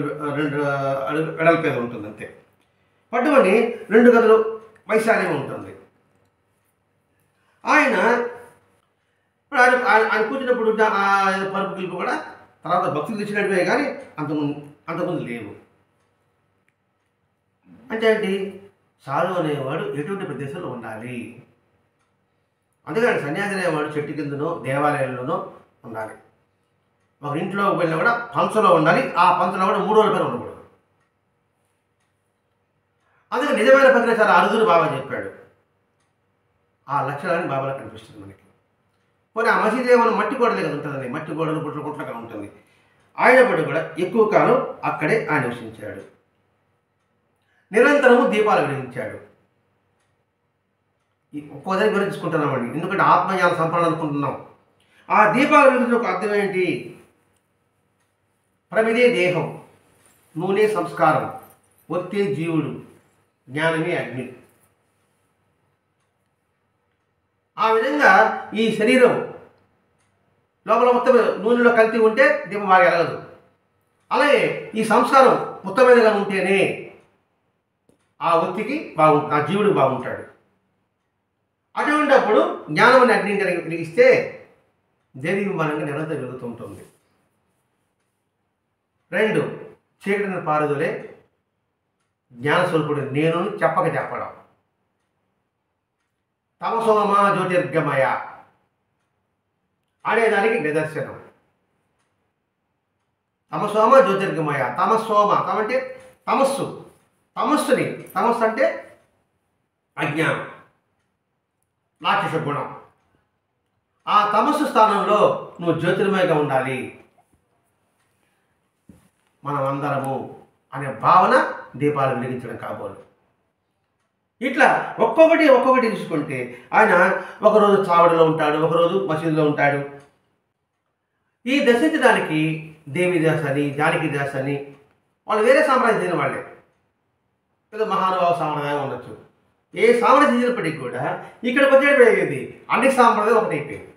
అడుగు వెడల్పేద ఉంటుంది అంతే. పట్టుకొని 2 గదులు వైశాల్యం ఉంటుంది. ఆయన కూర్చున్నప్పుడు పరుపు గిలుపు కూడా తర్వాత భక్తులు తెచ్చినట్టువే కానీ అంతకుముందు లేవు. అంటే ఏంటి? సాధువు అనేవాడు ఎటువంటి ప్రదేశంలో ఉండాలి. అందుకని సన్యాసి అనేవాడు చెట్టు కిందనో దేవాలయంలోనో ఉండాలి. ఒక ఇంట్లో వెళ్ళినా కూడా పంచలో ఉండాలి. ఆ పంచలో కూడా 3 రోజుల పైన ఉండకూడదు. అందుకని నిజమైన ప్రక్రియ చాలా అరుదుని బాబా చెప్పాడు. ఆ లక్షణాన్ని బాబాలో కనిపిస్తుంది మనకి. పోనీ ఆ మసీదు ఏమైనా మట్టి గోడలే కదా ఉంటుందండి, మట్టి గోడలు గుట్లగా ఉంటుంది. అయినప్పటికీ కూడా ఎక్కువ కాలం అక్కడే ఆయన నివసించాడు. నిరంతరము దీపాలు వెలిగించాడు. ఒక్కోదాన్ని గురించుకుంటున్నామండి, ఎందుకంటే ఆత్మజ్ఞాన సంపన్న అనుకుంటున్నాం. ఆ దీపాలు వెలిగించిన ఒక అర్థం ఏంటి? ప్రమిదే దేహం, నూనె సంస్కారం, ఒత్తే జీవుడు, జ్ఞానమే అగ్ని. ఆ విధంగా ఈ శరీరం లోపల మొత్తం నూనెలో కల్తీ ఉంటే దీపం బాగా ఎలగదు. అలాగే ఈ సంస్కారం ఉత్తమైనగా ఉంటేనే ఆ ఒత్తికి ఆ జీవుడికి బాగుంటాడు. అటువంటిప్పుడు జ్ఞానం అనే అగ్ని కలిగిస్తే దేదీప్యమానంగా నిరంతరం వెలుగుతూ ఉంటుంది. 2 చీకటిని పారుదలే జ్ఞానస్వరూపుడు నేను చెప్పడం. తమసోమ జ్యోతిర్గమయ అనేదానికి నిదర్శనం. తమసోమ జ్యోతిర్గమయ, తమస్సోమ అంటే తమస్సు, తమస్సు అంటే అజ్ఞానం, రాక్షస గుణం. ఆ తమస్సు స్థానంలో నువ్వు జ్యోతిర్మయంగా ఉండాలి మనం అందరము అనే భావన దీపాలు వెలిగించడం కాబోలు. ఇట్లా ఒక్కొక్కటి ఒక్కొక్కటి తీసుకుంటే ఆయన ఒకరోజు చావడిలో ఉంటాడు, ఒకరోజు మసీదులో ఉంటాడు. ఈ దర్శించడానికి దేవిదాస్ అని, జానకిదాస్ అని వాళ్ళు వేరే సామ్రాజ్యం చెందిన వాళ్ళే. ఏదో మహానుభావ సాంప్రదాయం ఉండొచ్చు. ఏ సామ్రాజ్యం చెందినప్పటికీ కూడా ఇక్కడికి వచ్చేది అన్ని సాంప్రదాయం ఒకటైపోయింది.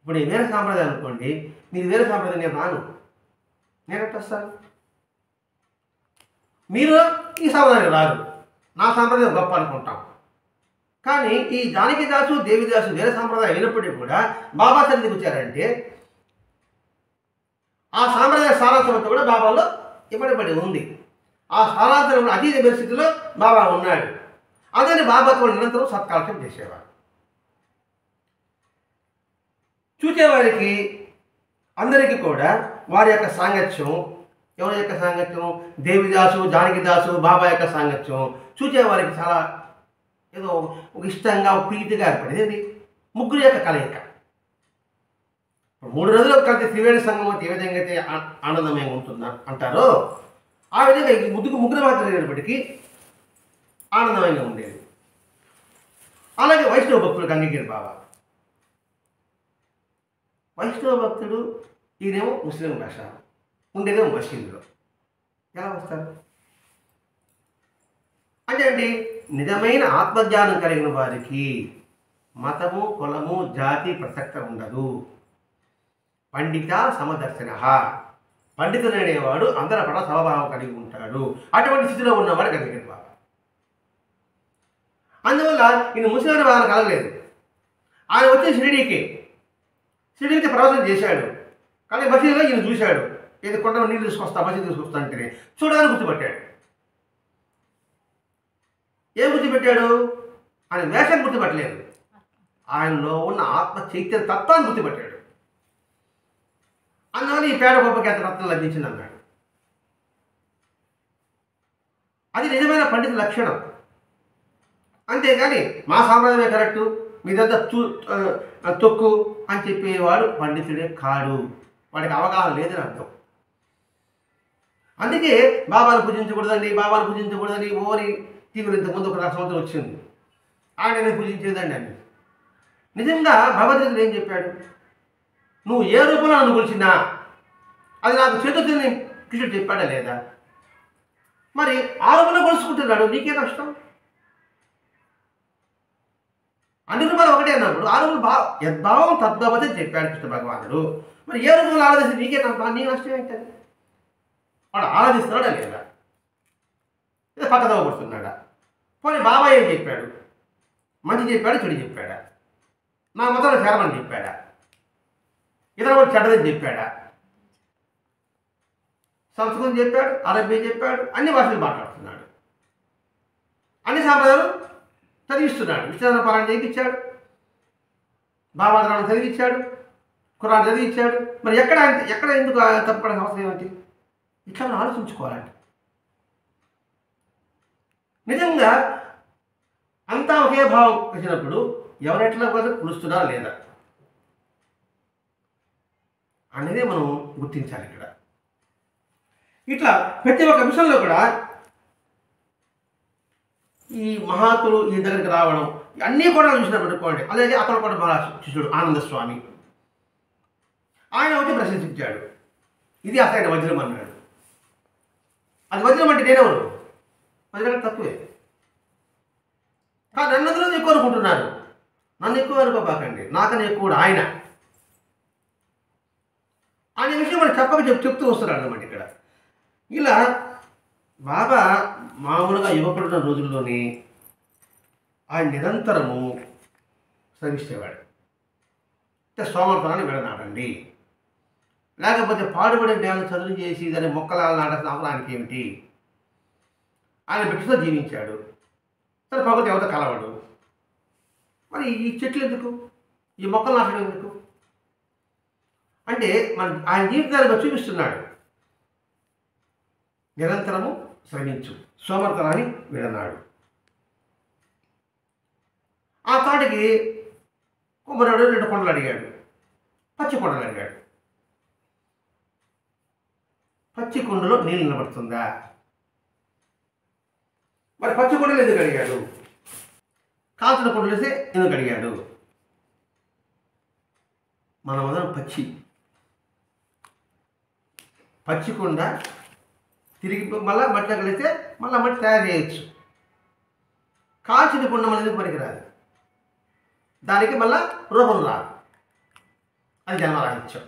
ఇప్పుడు నేను వేరే సాంప్రదాయం అనుకోండి, మీరు వేరే సాంప్రదాయం, నేను రాను. నేను ఎట్లా వస్తాను? మీరు ఈ సాంప్రదాయం రాదు, నా సాంప్రదాయం గొప్ప అనుకుంటాం. కానీ ఈ జానకిదాసు, దేవిదాసు వేరే సాంప్రదాయం అయినప్పటికీ కూడా బాబా సన్నిధికి వచ్చారంటే ఆ సాంప్రదాయ సారాంశం అంతా కూడా బాబాలో ఇవ్వబడి ఉంది. ఆ సారాంశంలో అతీత పరిస్థితిలో బాబా ఉన్నాడు. అదని బాబాతో నిరంతరం సత్కార్యం చేసేవారు. చూసేవారికి అందరికీ కూడా వారి యొక్క సాంగత్యం, ఎవరి యొక్క సాంగత్యం, దేవిదాసు, జానకిదాసు, బాబా యొక్క సాంగత్యం చూసేవారికి చాలా ఏదో ఒక ఇష్టంగా, ప్రీతిగా ఏర్పడేది. ముగ్గురు యొక్క కలయిక. 3 రోజులు కలిసి త్రివేణి సంగమం ఏ విధంగా అయితే ఆనందమయంగా ఉంటుందా అంటారో ఆ విధంగా ముగ్గురు మాత్రం అయినప్పటికీ ఆనందమయంగా ఉండేది. అలాగే వైష్ణవ భక్తుడు గంగగిరి బాబా. వైష్ణవ భక్తుడు ఈయనేమో ముస్లిం భాష, ఉండేదేమో మసీదులో. ఎలా వస్తారు అంటే అండి, నిజమైన ఆత్మజ్ఞానం కలిగిన వారికి మతము, కులము, జాతి ప్రసక్తి ఉండదు. పండిత సమదర్శన, పండితుడు అనేవాడు అందరి పట్ల సమభావం కలిగి ఉంటాడు. అటువంటి స్థితిలో ఉన్నవాడు గంగగిరి బాబా. అందువల్ల ఈయన ముస్లిం భావన కలగలేదు. ఆయన వచ్చే షిరిడీకి ప్రవేశం చేశాడు. కానీ మసీదులో ఈయన చూశాడు. ఏది కొండ నీళ్ళు తీసుకొస్తా, మసీదు తీసుకొస్తా అంటే చూడడానికి గుర్తుపట్టాడు. ఏం గుర్తుపెట్టాడు? ఆయన వేషం గుర్తుపట్టలేదు, ఆయనలో ఉన్న ఆత్మ చైతన్య తత్వాన్ని గుర్తుపట్టాడు. అందువల్ల ఈ పేడ గొప్పకి అంత రత్నం లభించింది అన్నాడు. అది నిజమైన పండిత లక్షణం. అంతేగాని మా సాంప్రదాయమే కరెక్టు, మీదంతా తొక్కు అని చెప్పేవాడు పండితుడే కాడు. వాడికి అవగాహన లేదని అర్థం. అందుకే బాబాను పూజించకూడదని ఓరి తీవ్ర ఇంతకుముందు ఒక 1 సంవత్సరం వచ్చింది. ఆయన పూజించేదండి అని. నిజంగా భగవద్గీతలో ఏం చెప్పాడు? నువ్వు ఏ రూపంలో నన్ను కొలిచినా అది నాకు చేతుని కృష్ణుడు చెప్పాడా లేదా? మరి ఆ రూపంలో కొలుసుకుంటున్నాడు, నీకే కష్టం. అన్ని రూపాయలు ఒకటే అన్నప్పుడు ఆ రూపంలో యద్భావం తద్భవతే చెప్పాడు కృష్ణ భగవానుడు. మరి ఏ రూపంలో ఆరాధిస్తే నీ నష్టం ఏంటది? వాడు ఆరాధిస్తున్నాడా లేదా? లేదా పక్కదవ పడుతున్నాడా? పోనీ బాబా ఏం చెప్పాడు? మంచి చెప్పాడు, చెడు చెప్పాడా? నా మతంలో చేరమని చెప్పాడా? ఇతర వాళ్ళు చెడ్డదని చెప్పాడా? సంస్కృతం చెప్పాడు, అరబ్బీ చెప్పాడు, అన్ని భాషలు మాట్లాడుతున్నాడు, అన్ని సాంప్రదాయాలు చదివిస్తున్నాడు. విశ్వనాథ పారాయణ చేయించాడు, బాబాద్రాన్ని చదివించాడు, ఖురాన్ చదివించాడు. మరి ఎక్కడ ఎందుకు తప్పడం అవసరం ఏమిటి? ఇట్లా మనం ఆలోచించుకోవాలండి. నిజంగా అంతా ఒకే భావం వచ్చినప్పుడు ఎవరెట్లా కొలుస్తున్నారా లేదా అనేది మనం గుర్తించాలి. ఇక్కడ ఇట్లా ప్రతి ఒక్క అంశంలో కూడా ఈ మహాత్ములు ఈ దగ్గరికి రావడం అన్నీ కూడా చూసినప్పుడు అనుకోండి. అలాగే అతను కూడా మన శిష్యుడు ఆనంద స్వామి, ఆయన వచ్చి ప్రశంసించాడు. ఇది అసలు వజ్రం అన్నాడు. అది వజ్రం అంటే నేనెవరు? వజ్రం తక్కువే. కానీ నన్ను ఎక్కువ అనుకుంటున్నారు. నన్ను ఎక్కువ అనుకోబాకండి, నాకన్నా ఎక్కువ ఆయన అనే విషయం మనం చెప్తూ వస్తున్నాడు అన్నమాట. ఇక్కడ ఇలా బాబా మామూలుగా యువకుడున్న రోజుల్లోనే ఆయన నిరంతరము శ్రమిస్తేవాడు. అంటే సోమర్పణాన్ని విడనాడండి, లేకపోతే పాడుబడే జ్ఞానం చదువు చేసి దాన్ని మొక్కలాలు నాటాల్సిన అవసరానికి ఏమిటి? ఆయన బిడ్డతో జీవించాడు. సరే ప్రకృతి ఎవరితో కలవడు, మరి ఈ చెట్లు ఎందుకు, ఈ మొక్కలు నాటడం ఎందుకు అంటే ఆయన జీవితాన్ని చూపిస్తున్నాడు. నిరంతరము శ్రమించు, సోమర్పణాన్ని విడనాడు. ఆ తాటికి కుమ్మరాడు 2 కొండలు అడిగాడు, పచ్చి కొండలు అడిగాడు. పచ్చి కుండలో నీళ్ళు నిలబడుతుందా? మరి పచ్చి కుండలు ఎందుకు అడిగాడు? కాల్చిన కుండలేసే ఎందుకు అడిగాడు? మన మొదలు పచ్చి కుండ తిరిగి మళ్ళీ మట్టిలో కలిస్తే మళ్ళీ మట్టి తయారు చేయొచ్చు. కాల్చిన కుండ మన ఎందుకు పనికిరాదు, దానికి మళ్ళీ రూపం రాదు, అది జన్మరాహిత్యం.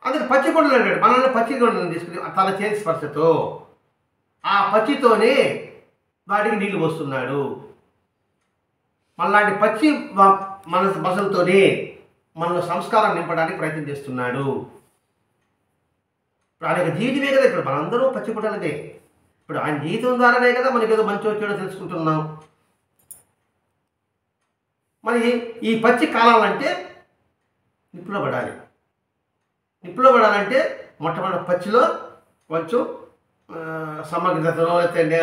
అందుకే పచ్చి కుండలు అంటాడు. మనల్ని పచ్చి కుండలను తీసుకుని తన చేతి స్పర్శతో ఆ పచ్చితోనే వాటికి నీళ్లు పోస్తున్నాడు. మనలాంటి పచ్చి మన బసలతోనే మనలో సంస్కారం నింపడానికి ప్రయత్నం చేస్తున్నాడు. ఇప్పుడు ఆయన జీవితమే కదా, ఇప్పుడు మనందరూ పచ్చి కుండలదే. ఇప్పుడు ఆయన జీవితం ద్వారానే కదా మనకేదో మంచి వచ్చాడో తెలుసుకుంటున్నాం. మరి ఈ పచ్చి కాలాలంటే నిప్పులో పడాలి. నిప్పులో పడాలంటే మొట్టమొదటి పచ్చిలో కొంచెం సమగ్రతనో లేకపోతే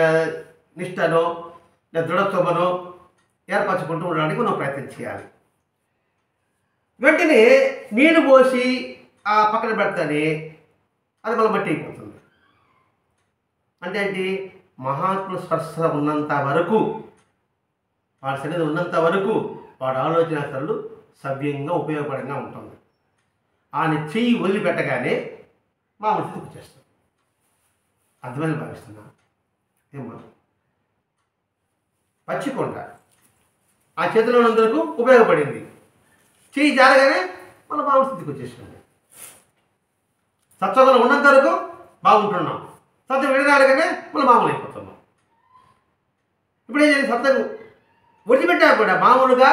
నిష్టనో లేదా దృఢత్వమనో ఏర్పరచుకుంటూ ఉండడానికి మనం ప్రయత్నం చేయాలి. వెంటనే నీళ్లు పోసి ఆ పక్కన పెడితేనే అది మళ్ళీ మట్టి అయిపోతుంది. అంటే ఏంటి? మహాత్ముల స్పర్శ ఉన్నంత వరకు, వాడి సన్నిధి ఉన్నంత వరకు వాడి ఆలోచన సరళు సవ్యంగా ఉపయోగపడంగా ఉంటుంది. ఆయన చెయ్యి వదిలిపెట్టగానే మామూలు స్థితికి వచ్చేస్తాం. అర్థమైన భావిస్తున్నా ఏమో. పచ్చికొండ ఆ చేతిలో ఉన్నందుకు ఉపయోగపడింది, చెయ్యి జారగానే మన మామూలు స్థితికి వచ్చేసింది. సత్వగుణం ఉన్నంత వరకు బాగుంటున్నాం, సత్వం విడనాడగానే మనం మామూలు అయిపోతున్నాం. ఇప్పుడు ఏం చేయాలి? సత్వకు విడిచిపెట్టా కూడా మామూలుగా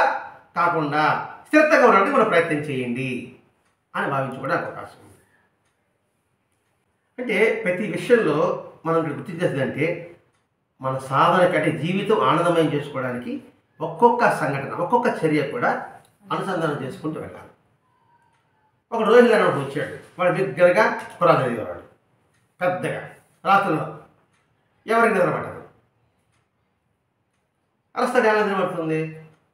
కాకుండా స్థిరతగా ఉండడానికి మనం ప్రయత్నం చేయండి అని భావించుకోవడానికి అవకాశం ఉంది. అంటే ప్రతి విషయంలో మనం ఇక్కడ గుర్తించేదంటే మన సాధన కంటే జీవితం ఆనందమయం చేసుకోవడానికి ఒక్కొక్క సంఘటన, ఒక్కొక్క చర్య కూడా అనుసంధానం చేసుకుంటూ వెళ్ళాలి. ఒక రోజు అనేవాడు వచ్చాడు, వాడు బిగ్గరగా ఖురాన్ చదివేవాడు పెద్దగా రాత్రుల్లో, ఎవరికి నిద్రపడ్డారు. అరస్తాడు, ఎలా నిద్రపడుతుంది?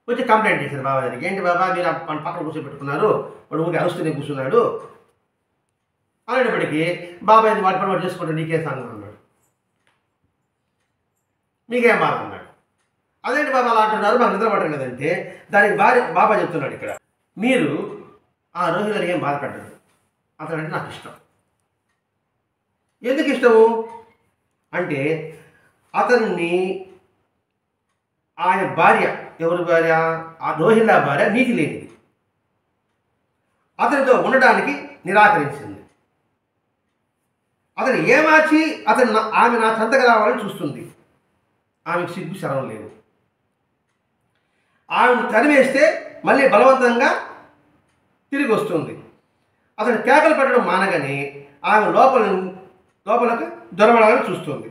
వచ్చి కంప్లైంట్ చేశారు బాబా దగ్గరికి. ఏంటి బాబా మీరు పక్కన కూర్చోబెట్టుకున్నారు, వాడు ఊరికి అరుస్తూనే కూర్చున్నాడు అనేటప్పటికీ బాబాయ్ వాడి పని వాడు చేసుకుంటే నీకే సంగం అన్నాడు. మీకేం బాధ అన్నాడు. అదేంటి బాబా అలా అంటున్నారు, మాకు నిద్ర పట్టలేదంటే దానికి బాబా చెప్తున్నాడు ఇక్కడ, మీరు ఆ రోజుల్లో ఏం బాధపడ్డాడు, అతనంటే నాకు ఇష్టం. ఎందుకు ఇష్టము అంటే అతన్ని ఆయన భార్య, ఎవరి భార్య? ఆ రోహిల్లా భార్య నీతి లేనిది, అతనితో ఉండడానికి నిరాకరించింది. అతను ఏమార్చి ఆమె నా చెంతకు రావాలని చూస్తుంది. ఆమెకు సిగ్గు శరం లేదు. ఆమెను తరివేస్తే మళ్ళీ బలవంతంగా తిరిగి వస్తుంది. అతను కేకలు పెట్టడం మానగానే ఆమె లోపలకు దొరబడాలని చూస్తుంది.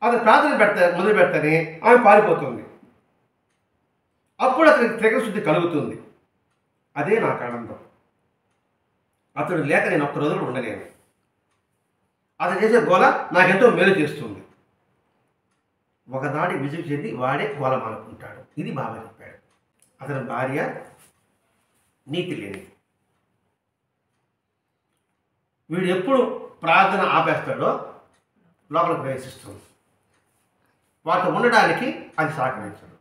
అతను ప్రార్థన మొదలు పెడతానే ఆమె పారిపోతుంది. అప్పుడు అతనికి త్రికర శుద్ధి కలుగుతుంది. అదే నాకు ఆనందం. అతడు లేక నేను ఒక్క రోజు కూడా ఉండలేను. అతను చేసే గోల నాకెంతో మేలు చేస్తుంది. ఒకనాటి విసుగు చెంది వాడే గోల మానుకుంటాడు. ఇది బాబా చెప్పాడు. అతని భార్య నీతి లేనిది. వీడు ఎప్పుడు ప్రార్థన ఆపేస్తాడో లోపలికి ప్రవేశిస్తుంది. వాటితో ఉండడానికి అది సహకరించదు.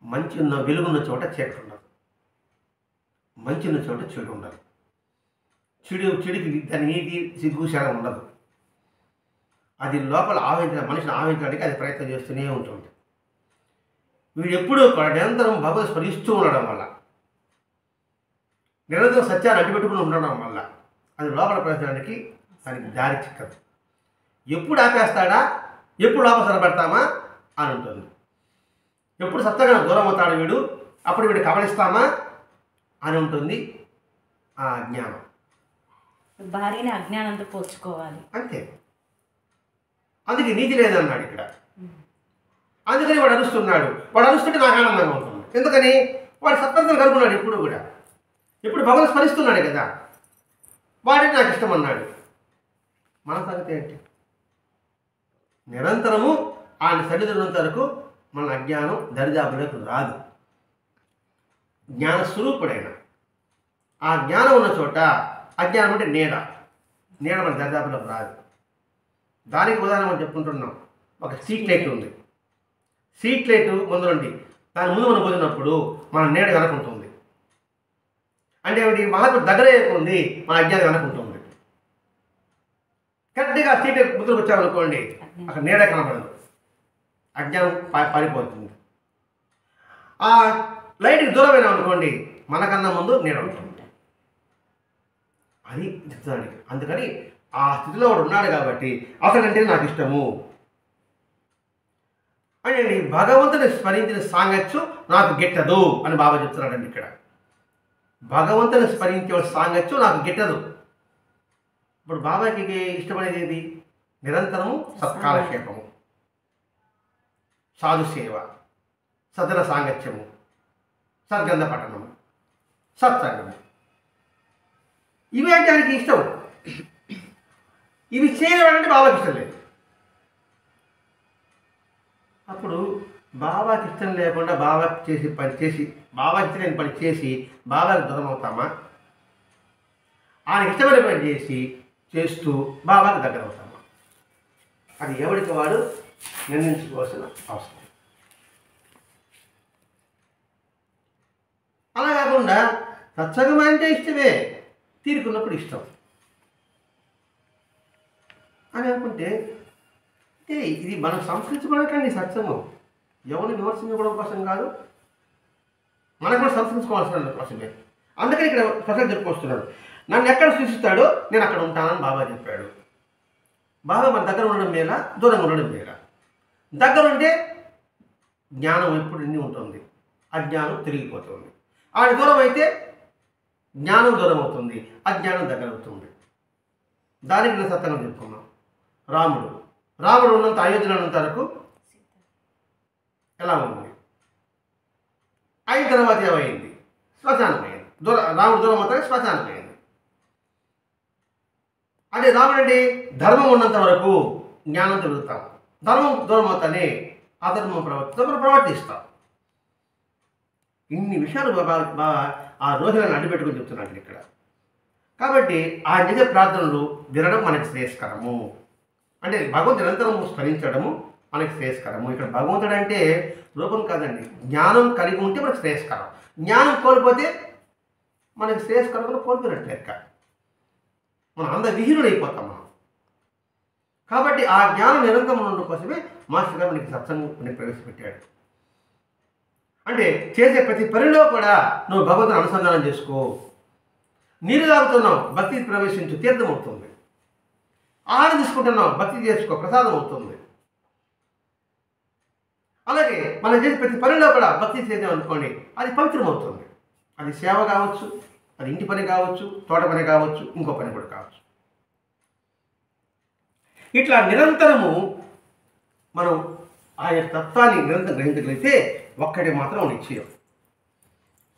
మంచి ఉన్న వెలుగున్న చోట చీకటి ఉండదు, మంచి ఉన్న చోట చెడు ఉండదు. చెడుకి దాని నీతి సిగ్గు శరం ఉండదు. అది లోపల మనిషిని ఆవహించడానికి అది ప్రయత్నం చేస్తూనే ఉంటుంది. వీడు ఎప్పుడూ నిరంతరం భగవత్ స్మరిస్తూ ఉండడం వల్ల, నిరంతరం సత్యాన్ని అడ్డుపెట్టుకుని ఉండడం వల్ల అది లోపల ప్రవేశించడానికి దానికి దారి చిక్కదు. ఎప్పుడు ఆపేస్తాడా, ఎప్పుడు లోపల సరపెడతామా అని ఉంటుంది. ఎప్పుడు సత్యంగా దూరం అవుతాడు వీడు, అప్పుడు వీడు కబలిస్తామా అని ఉంటుంది ఆ అజ్ఞానం. భార్యని అజ్ఞానంతో పోల్చుకోవాలి అంతే. అందుకే నీతి లేదన్నాడు ఇక్కడ. అందుకని వాడు అరుస్తున్నాడు. వాడు అరుస్తుంటే నాకు ఆనందంగా ఉంటుంది. ఎందుకని? వాడు సత్పంతం కలుగున్నాడు. ఎప్పుడు కూడా ఎప్పుడు భగవంతుడు స్మరిస్తున్నాడు కదా, వాడిని నాకు ఇష్టం అన్నాడు. మన సంగతి ఏంటి? నిరంతరము ఆయన సన్నిధి ఉన్నంత వరకు మన అజ్ఞానం దరిదాపులకు రాదు. జ్ఞానస్వరూపుడైన ఆ జ్ఞానం ఉన్న చోట అజ్ఞానం అంటే నీడ మన దరిదాపులకు రాదు. దానికి ఉదాహరణ మనం చెప్పుకుంటున్నాం. ఒక స్ట్రీట్ లైట్ ఉంది. స్ట్రీట్ లైట్ ముందుండి దాని ముందు మనం పోతున్నప్పుడు మన నీడ వెనకుంటుంది. అంటే ఏమిటి? మనకు దగ్గర ఉంది, మన అజ్ఞానం వెనకుంటుంది. కరెక్ట్గా స్ట్రీట్ లైట్ ముందుకు వచ్చామనుకోండి, అక్కడ నీడ కనపడదు, అజ్ఞానం పారిపోతుంది. ఆ లైట్కి దూరమైన అనుకోండి, మనకన్నా ముందు నీడ ఉంటుంది. అది చిత్తానికి. అందుకని ఆ స్థితిలో వాడు ఉన్నాడు కాబట్టి అతడంటే నాకు ఇష్టము అని భగవంతుని స్మరించిన సాంగత్యం నాకు గిట్టదు అని బాబా చెప్తున్నాడండి ఇక్కడ. భగవంతుని స్మరించే సాంగత్యం నాకు గిట్టదు. ఇప్పుడు బాబాకి ఇష్టపడేది ఏది? నిరంతరము సత్కాలక్షేపము, సాధు సేవ, సదన సాంగత్యము, సద్గంధ పఠనము, సత్సంగము. ఇవి అంటే ఆయనకి ఇష్టం. ఇవి చేయడం బాబాకి ఇష్టం లేదు. అప్పుడు బాబాకి ఇష్టం లేకుండా బాబాకి చేసి పని చేసి, బాబాకి ఇష్టం లేని పని చేసి బాబాకి దూరం అవుతామా? ఆయనకి ఇష్టమైన పని చేస్తూ బాబాకి దగ్గర అవుతామా? అది ఎవరికి వాడు నిర్ణయించుకోవాల్సిన అవసరం. అలా కాకుండా సత్సంగం అంటే ఇష్టమే, తీరుకున్నప్పుడు ఇష్టం అని అనుకుంటే అంటే ఇది మనం సంస్కరించుకోవడానికండి సత్సంగం. ఎవరిని విమర్శించుకోవడం కోసం కాదు, మనకు కూడా సంస్కరించుకోవాల్సిన కోసమే. అందుకని ఇక్కడ ప్రజలు చెప్పుకొస్తున్నాడు, నన్ను ఎక్కడ సూచిస్తాడో నేను అక్కడ ఉంటానని బాబా చెప్పాడు. బాబా మన దగ్గర ఉండడం మేలా, దూరంగా ఉండడం మేలా? దగ్గర ఉంటే జ్ఞానం ఎప్పుడు ఇన్ని ఉంటుంది, అజ్ఞానం తిరిగిపోతుంది. ఆయన దూరం అయితే జ్ఞానం దూరం అవుతుంది, అజ్ఞానం దగ్గర అవుతుంది. దానికి నేను సత్సంగం చెప్పుకున్నాం. రాముడు ఉన్నంత అయోధ్యలో ఉన్నంత వరకు ఎలా ఉంది, అయిన తర్వాత ఏమైంది? శ్మశానమైంది. రాముడు దూరం అవుతానే శ్మశానమైంది. అంటే రాముడు అంటే ధర్మం ఉన్నంత వరకు జ్ఞానం తిరుగుతాం, ధర్మం దూరం అవుతానే అధర్మం ప్రవర్తిస్తాం. ఇన్ని విషయాలు బాబా ఆ రోజులను అడ్డుపెట్టుకుని చెప్తున్నాడు ఇక్కడ. కాబట్టి ఆ నిజ ప్రార్థనలు వినడం మనకి శ్రేయస్కరము. అంటే భగవంతుడు నిరంతరము స్మరించడము మనకి శ్రేయస్కరము. ఇక్కడ భగవంతుడు అంటే రూపం కాదండి, జ్ఞానం కలిగి ఉంటే మనకు శ్రేయస్కరం. జ్ఞానం కోల్పోతే మనకి శ్రేయస్కరంలో కోల్పోయినట్టు లెక్క, మనం అంద విహీనుడు అయిపోతాం మనం. కాబట్టి ఆ జ్ఞానం నిరంతరం ఉండడం కోసమే మాస్టర్ గారు మనకి సత్సంగం ప్రవేశపెట్టాడు. అంటే చేసే ప్రతి పనిలో కూడా నువ్వు భగవంతుని అనుసంధానం చేసుకో. నీరు తాగుతున్నావు, భక్తి ప్రవేశించు, తీర్థం అవుతుంది. ఆహారం తీసుకుంటున్నావు, భక్తి చేసుకో, ప్రసాదం అవుతుంది. అలాగే మనం చేసే ప్రతి పనిలో కూడా భక్తి చేద్దాం అనుకోండి, అది పవిత్రం అవుతుంది. అది సేవ కావచ్చు, అది ఇంటి పని కావచ్చు, తోట పని కావచ్చు, ఇంకో పని కూడా కావచ్చు. ఇట్లా నిరంతరము మనం ఆయన తత్వాన్ని నిరంతరం గ్రహించగలిగితే ఒక్కటి మాత్రం నిశ్చయం,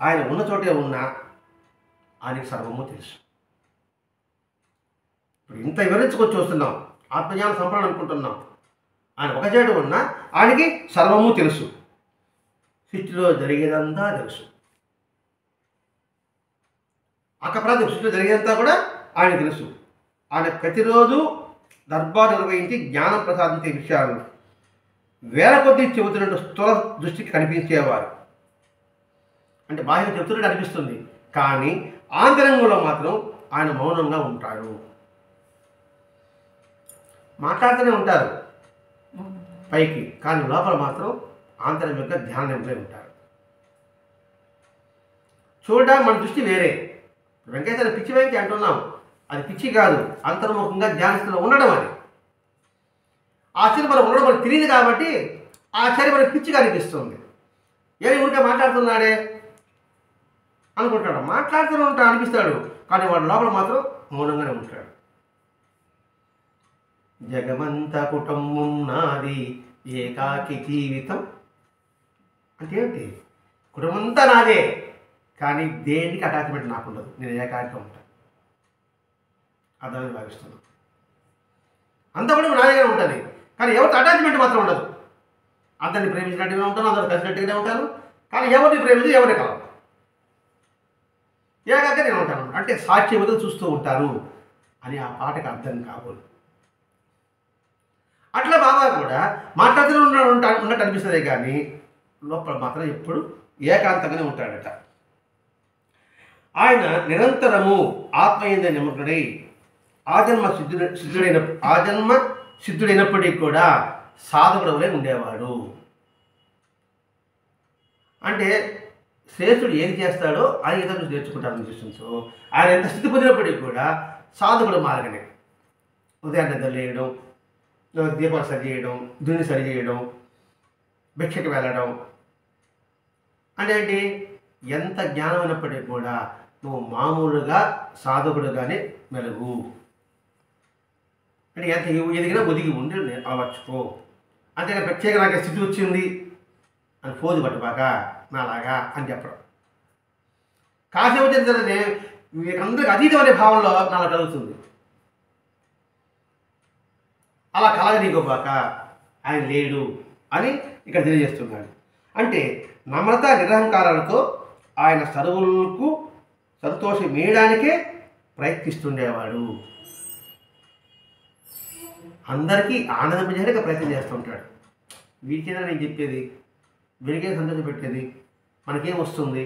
ఆయన ఉన్న చోటే ఉన్నా ఆయనకి సర్వము తెలుసు. ఇప్పుడు ఇంత వివరించుకొని చూస్తున్నాం, ఆత్మజ్ఞానం సంపూర్ణ అనుకుంటున్నాం. ఆయన ఒక చోట ఉన్నా ఆయనకి సర్వము తెలుసు, సృష్టిలో జరిగేదంతా తెలుసు. అక్కప్రాంతం సృష్టిలో జరిగేదంతా కూడా ఆయన తెలుసు. ఆయన ప్రతిరోజు దర్బార్ నిర్వహించి జ్ఞానం ప్రసాదించే విషయాలు వేల కొద్దీ చెబుతున్నట్టు స్థూల దృష్టికి కనిపించేవారు. అంటే బాహ్యంగా చెబుతున్నట్టు అనిపిస్తుంది, కానీ ఆంతరంగంలో మాత్రం ఆయన మౌనంగా ఉంటారు. మాట్లాడుతూనే ఉంటారు పైకి, కానీ లోపల మాత్రం ఆంతరంగంగా ధ్యానంలో ఉంటారు. చూడడానికి మన దృష్టి వేరే. వెంకటేశ్వర పిచ్చి వైద్యం అంటున్నాం, అది పిచ్చి కాదు, అంతర్ముఖంగా ధ్యానస్థితిలో ఉండడం. అది ఆశ్చర్యం మనం ఉండడం మనకు తెలియదు కాబట్టి ఆశ్చర్యం మనకు పిచ్చిగా అనిపిస్తుంది. ఏమి ఊరికే మాట్లాడుతున్నాడే అనుకుంటాడు, మాట్లాడుతూనే ఉంటాడు అనిపిస్తాడు, కానీ వాడు లోపల మాత్రం మౌనంగానే ఉంటాడు. జగమంత కుటుంబం నాది ఏకాకి జీవితం అంటే ఏంటి? కుటుంబంతా నాదే, కానీ దేనికి అటాచ్మెంట్ నాకు ఉండదు, నేను ఏకాకిగా ఉంటాను. అర్థమని భావిస్తున్నాను. అంతా కూడా నాదేగా ఉంటుంది, కానీ ఎవరితో అటాచ్మెంట్ మాత్రం ఉండదు. అందరిని ప్రేమించినట్టుగా ఉంటాను, అందరూ కలిసినట్టుగానే ఉంటాను, కానీ ఎవరిని ప్రేమించి ఎవరిని కలవు, ఏకాగ్గా నేను ఉంటాను. అంటే సాక్షి వదిలి చూస్తూ ఉంటారు అని ఆ పాటకు అర్థం కాబోలు. అట్లా బాబా కూడా మాట్లాడుతూనే ఉన్నట్టు అనిపిస్తుంది కానీ లోపల మాత్రం ఎప్పుడు ఏకాంతంగానే ఉంటాడట. ఆయన నిరంతరము ఆత్మయందే నిమగ్నుడై ఆజన్మ సిద్ధుడైనప్పటికీ కూడా సాధకుడు వలె ఉండేవాడు. అంటే శ్రేష్ఠుడు ఏది చేస్తాడో ఆయన ఇతరుల నుంచి నేర్చుకుంటారని చూస్తుంటూ ఆయన ఎంత స్థితి పొందినప్పటికీ కూడా సాధకుడు మార్గనే. ఉదయాన్నే తెలియడం, దీపాలు సరి చేయడం, దున్ని సరి చేయడం, భిక్షకి వెళ్ళడం అంటే ఏంటి? ఎంత జ్ఞానం అయినప్పటికీ కూడా నువ్వు మామూలుగా సాధకుడుగానే మెలుగు. అంటే ఎంత ఎదిగినా ఒదిగి ఉండి అవ్వచ్చుకో. అంతేగా ప్రత్యేక నాకు స్థితి వచ్చింది అని పోదు పట్టుబాక నాలాగా అని చెప్పడం. కాసేపు వచ్చిన మీకందరికి అతీతం అనే భావంలో నాలా కలుగుతుంది. అలా కలగనీకోబాక ఆయన లేడు అని ఇక్కడ తెలియజేస్తున్నాడు. అంటే నమ్రత నిరహంకారాలతో ఆయన సర్వులకు సంతోషం వేయడానికే ప్రయత్నిస్తుండేవాడు. అందరికీ ఆనందించడానికి ప్రయత్నం చేస్తూ ఉంటాడు. వీటికైనా నేను చెప్పేది, వీరికే సంతోషం పెట్టేది, మనకేం వస్తుంది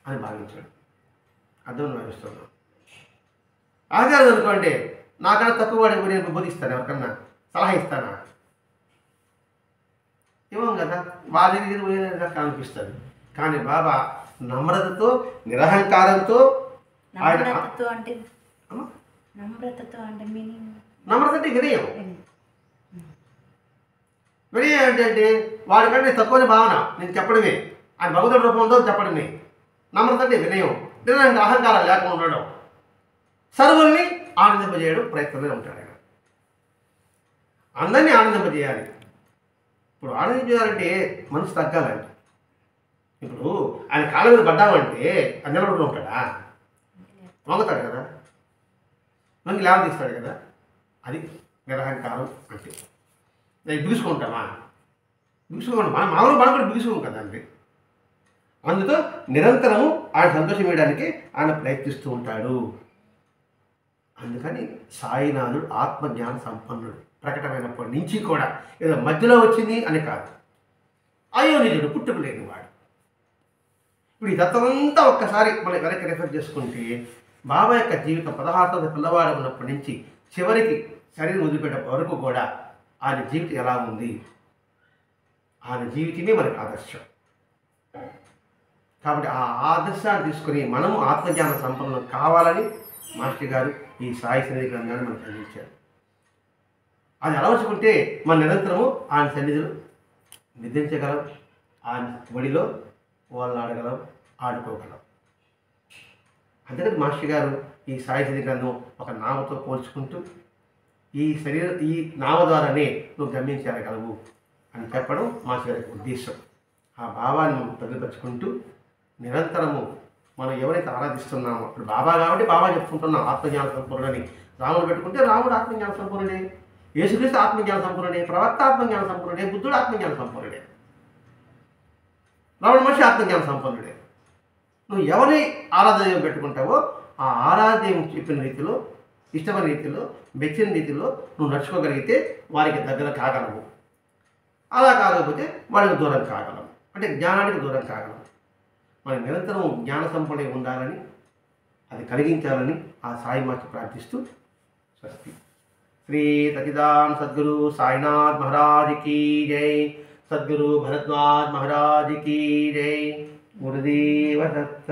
అని భావించాడు. అర్థం భావిస్తున్నాం. ఆచారం అనుకోండి, నాకన్నా తక్కువ వాడికి నేను బోధిస్తాను, ఎవరికన్నా సలహా ఇస్తానా? ఏమో కదా, వాళ్ళ దగ్గర అనిపిస్తుంది. కానీ బాబా నమ్రతతో నిరహంకారంతో ఆయన నమ్రత అంటే వినయం. వినయం ఏంటంటే వాడికంటే తక్కువని భావన నేను చెప్పడమే, ఆయన భగవతుడి రూపంలో చెప్పడమే. నమ్రత అంటే వినయం, నిరహంగా అహంకారం లేకుండా ఉండడం, సర్వుల్ని ఆనందింపజేయడం ప్రయత్నంలో ఉంటాడు ఆయన. అందరినీ ఆనందింపజేయాలి. ఇప్పుడు ఆనందించాలంటే మనసు తగ్గాలంటే, ఇప్పుడు ఆయన కాళ్ళ మీద పడ్డామంటే అది నిలబడుతూ ఉంటాడా? వంగుతాడు కదా, మనకి లేవ తీస్తాడు కదా. అది నిరహంకారం అంటే. నేను బిగుసుకుంటామా? బిగుసుకుంటాం, మన మామూలు మనం కూడా బిగుసుకోం కదా అండి. అందుతో నిరంతరము ఆయన సంతోషం వేయడానికి ఆయన ప్రయత్నిస్తూ ఉంటాడు. అందుకని సాయినాథుడు ఆత్మజ్ఞాన సంపన్నుడు. ప్రకటమైనప్పటి నుంచి కూడా ఏదో మధ్యలో వచ్చింది అని కాదు, అయోనిజుడు, పుట్టుకు లేనివాడు. ఇప్పుడు ఈ తత్వమంతా ఒక్కసారి మనం వెనక్కి రెఫర్ చేసుకుంటే బాబా యొక్క జీవితం 16 పిల్లవాడు ఉన్నప్పటి నుంచి చివరికి శరీరం వదిలిపెట్టే వరకు కూడా ఆయన జీవితం ఎలా ఉంది? ఆయన జీవితమే మనకి ఆదర్శం. కాబట్టి ఆ ఆదర్శాన్ని తీసుకుని మనము ఆత్మజ్ఞాన సంపన్నం కావాలని మాస్టర్ గారు ఈ సాయి సన్నిధి గ్రంథాన్ని మనకు అందించారు. అది అలవర్చుకుంటే మన నిరంతరము ఆయన సన్నిధిలో నిద్రించగలం, ఆయన ఒడిలో వాళ్ళని ఆడగలం, ఆడుకోగలం. అందుకని మాస్టర్ గారు ఈ సాయి సన్నిధి గ్రంథం ఒక నామతో పోల్చుకుంటూ ఈ నామ ద్వారానే నువ్వు గమనించగలవు అని చెప్పడం మాస్టర్ గారి ఉద్దేశం. ఆ భావాన్ని మనం తగ్గిపరుచుకుంటూ నిరంతరము మనం ఎవరైతే ఆరాధిస్తున్నామో, ఇప్పుడు బాబా కాబట్టి బాబా చెప్పుకుంటున్నాం ఆత్మజ్ఞాన సంపూర్ణని. రాముడు పెట్టుకుంటే రాముడు ఆత్మజ్ఞాన సంపూర్ణుడే, యేసుక్రీస్తు ఆత్మజ్ఞాన సంపూర్ణుడే, ప్రవక్త ఆత్మజ్ఞాన సంపూర్ణుడే, బుద్ధుడు ఆత్మజ్ఞాన సంపూర్ణుడే, రావణ మనిషి ఆత్మజ్ఞాన సంపన్నుడే. నువ్వు ఎవరిని ఆరాధన పెట్టుకుంటావో ఆ ఆరాధ్యం చెప్పిన రీతిలో, ఇష్టమైన రీతిలో, మెచ్చిన రీతిలో నువ్వు నడుచుకోగలిగితే వారికి దగ్గర కాగలవు. అలా కాకపోతే వాళ్ళకి దూరం కాగలవు, అంటే జ్ఞానానికి దూరం కాగలవు. మనం నిరంతరం జ్ఞాన సంపన్నులై ఉండాలని, అది కలిగించాలని ఆ సాయి మాత ప్రార్థిస్తూ స్వస్తి. శ్రీ సచ్చిదానంద సద్గురు సాయినాథ్ మహారాజ్ की जय, सद्गुरु भरद्वाज महाराज की जय, गुरुदेव दत्त।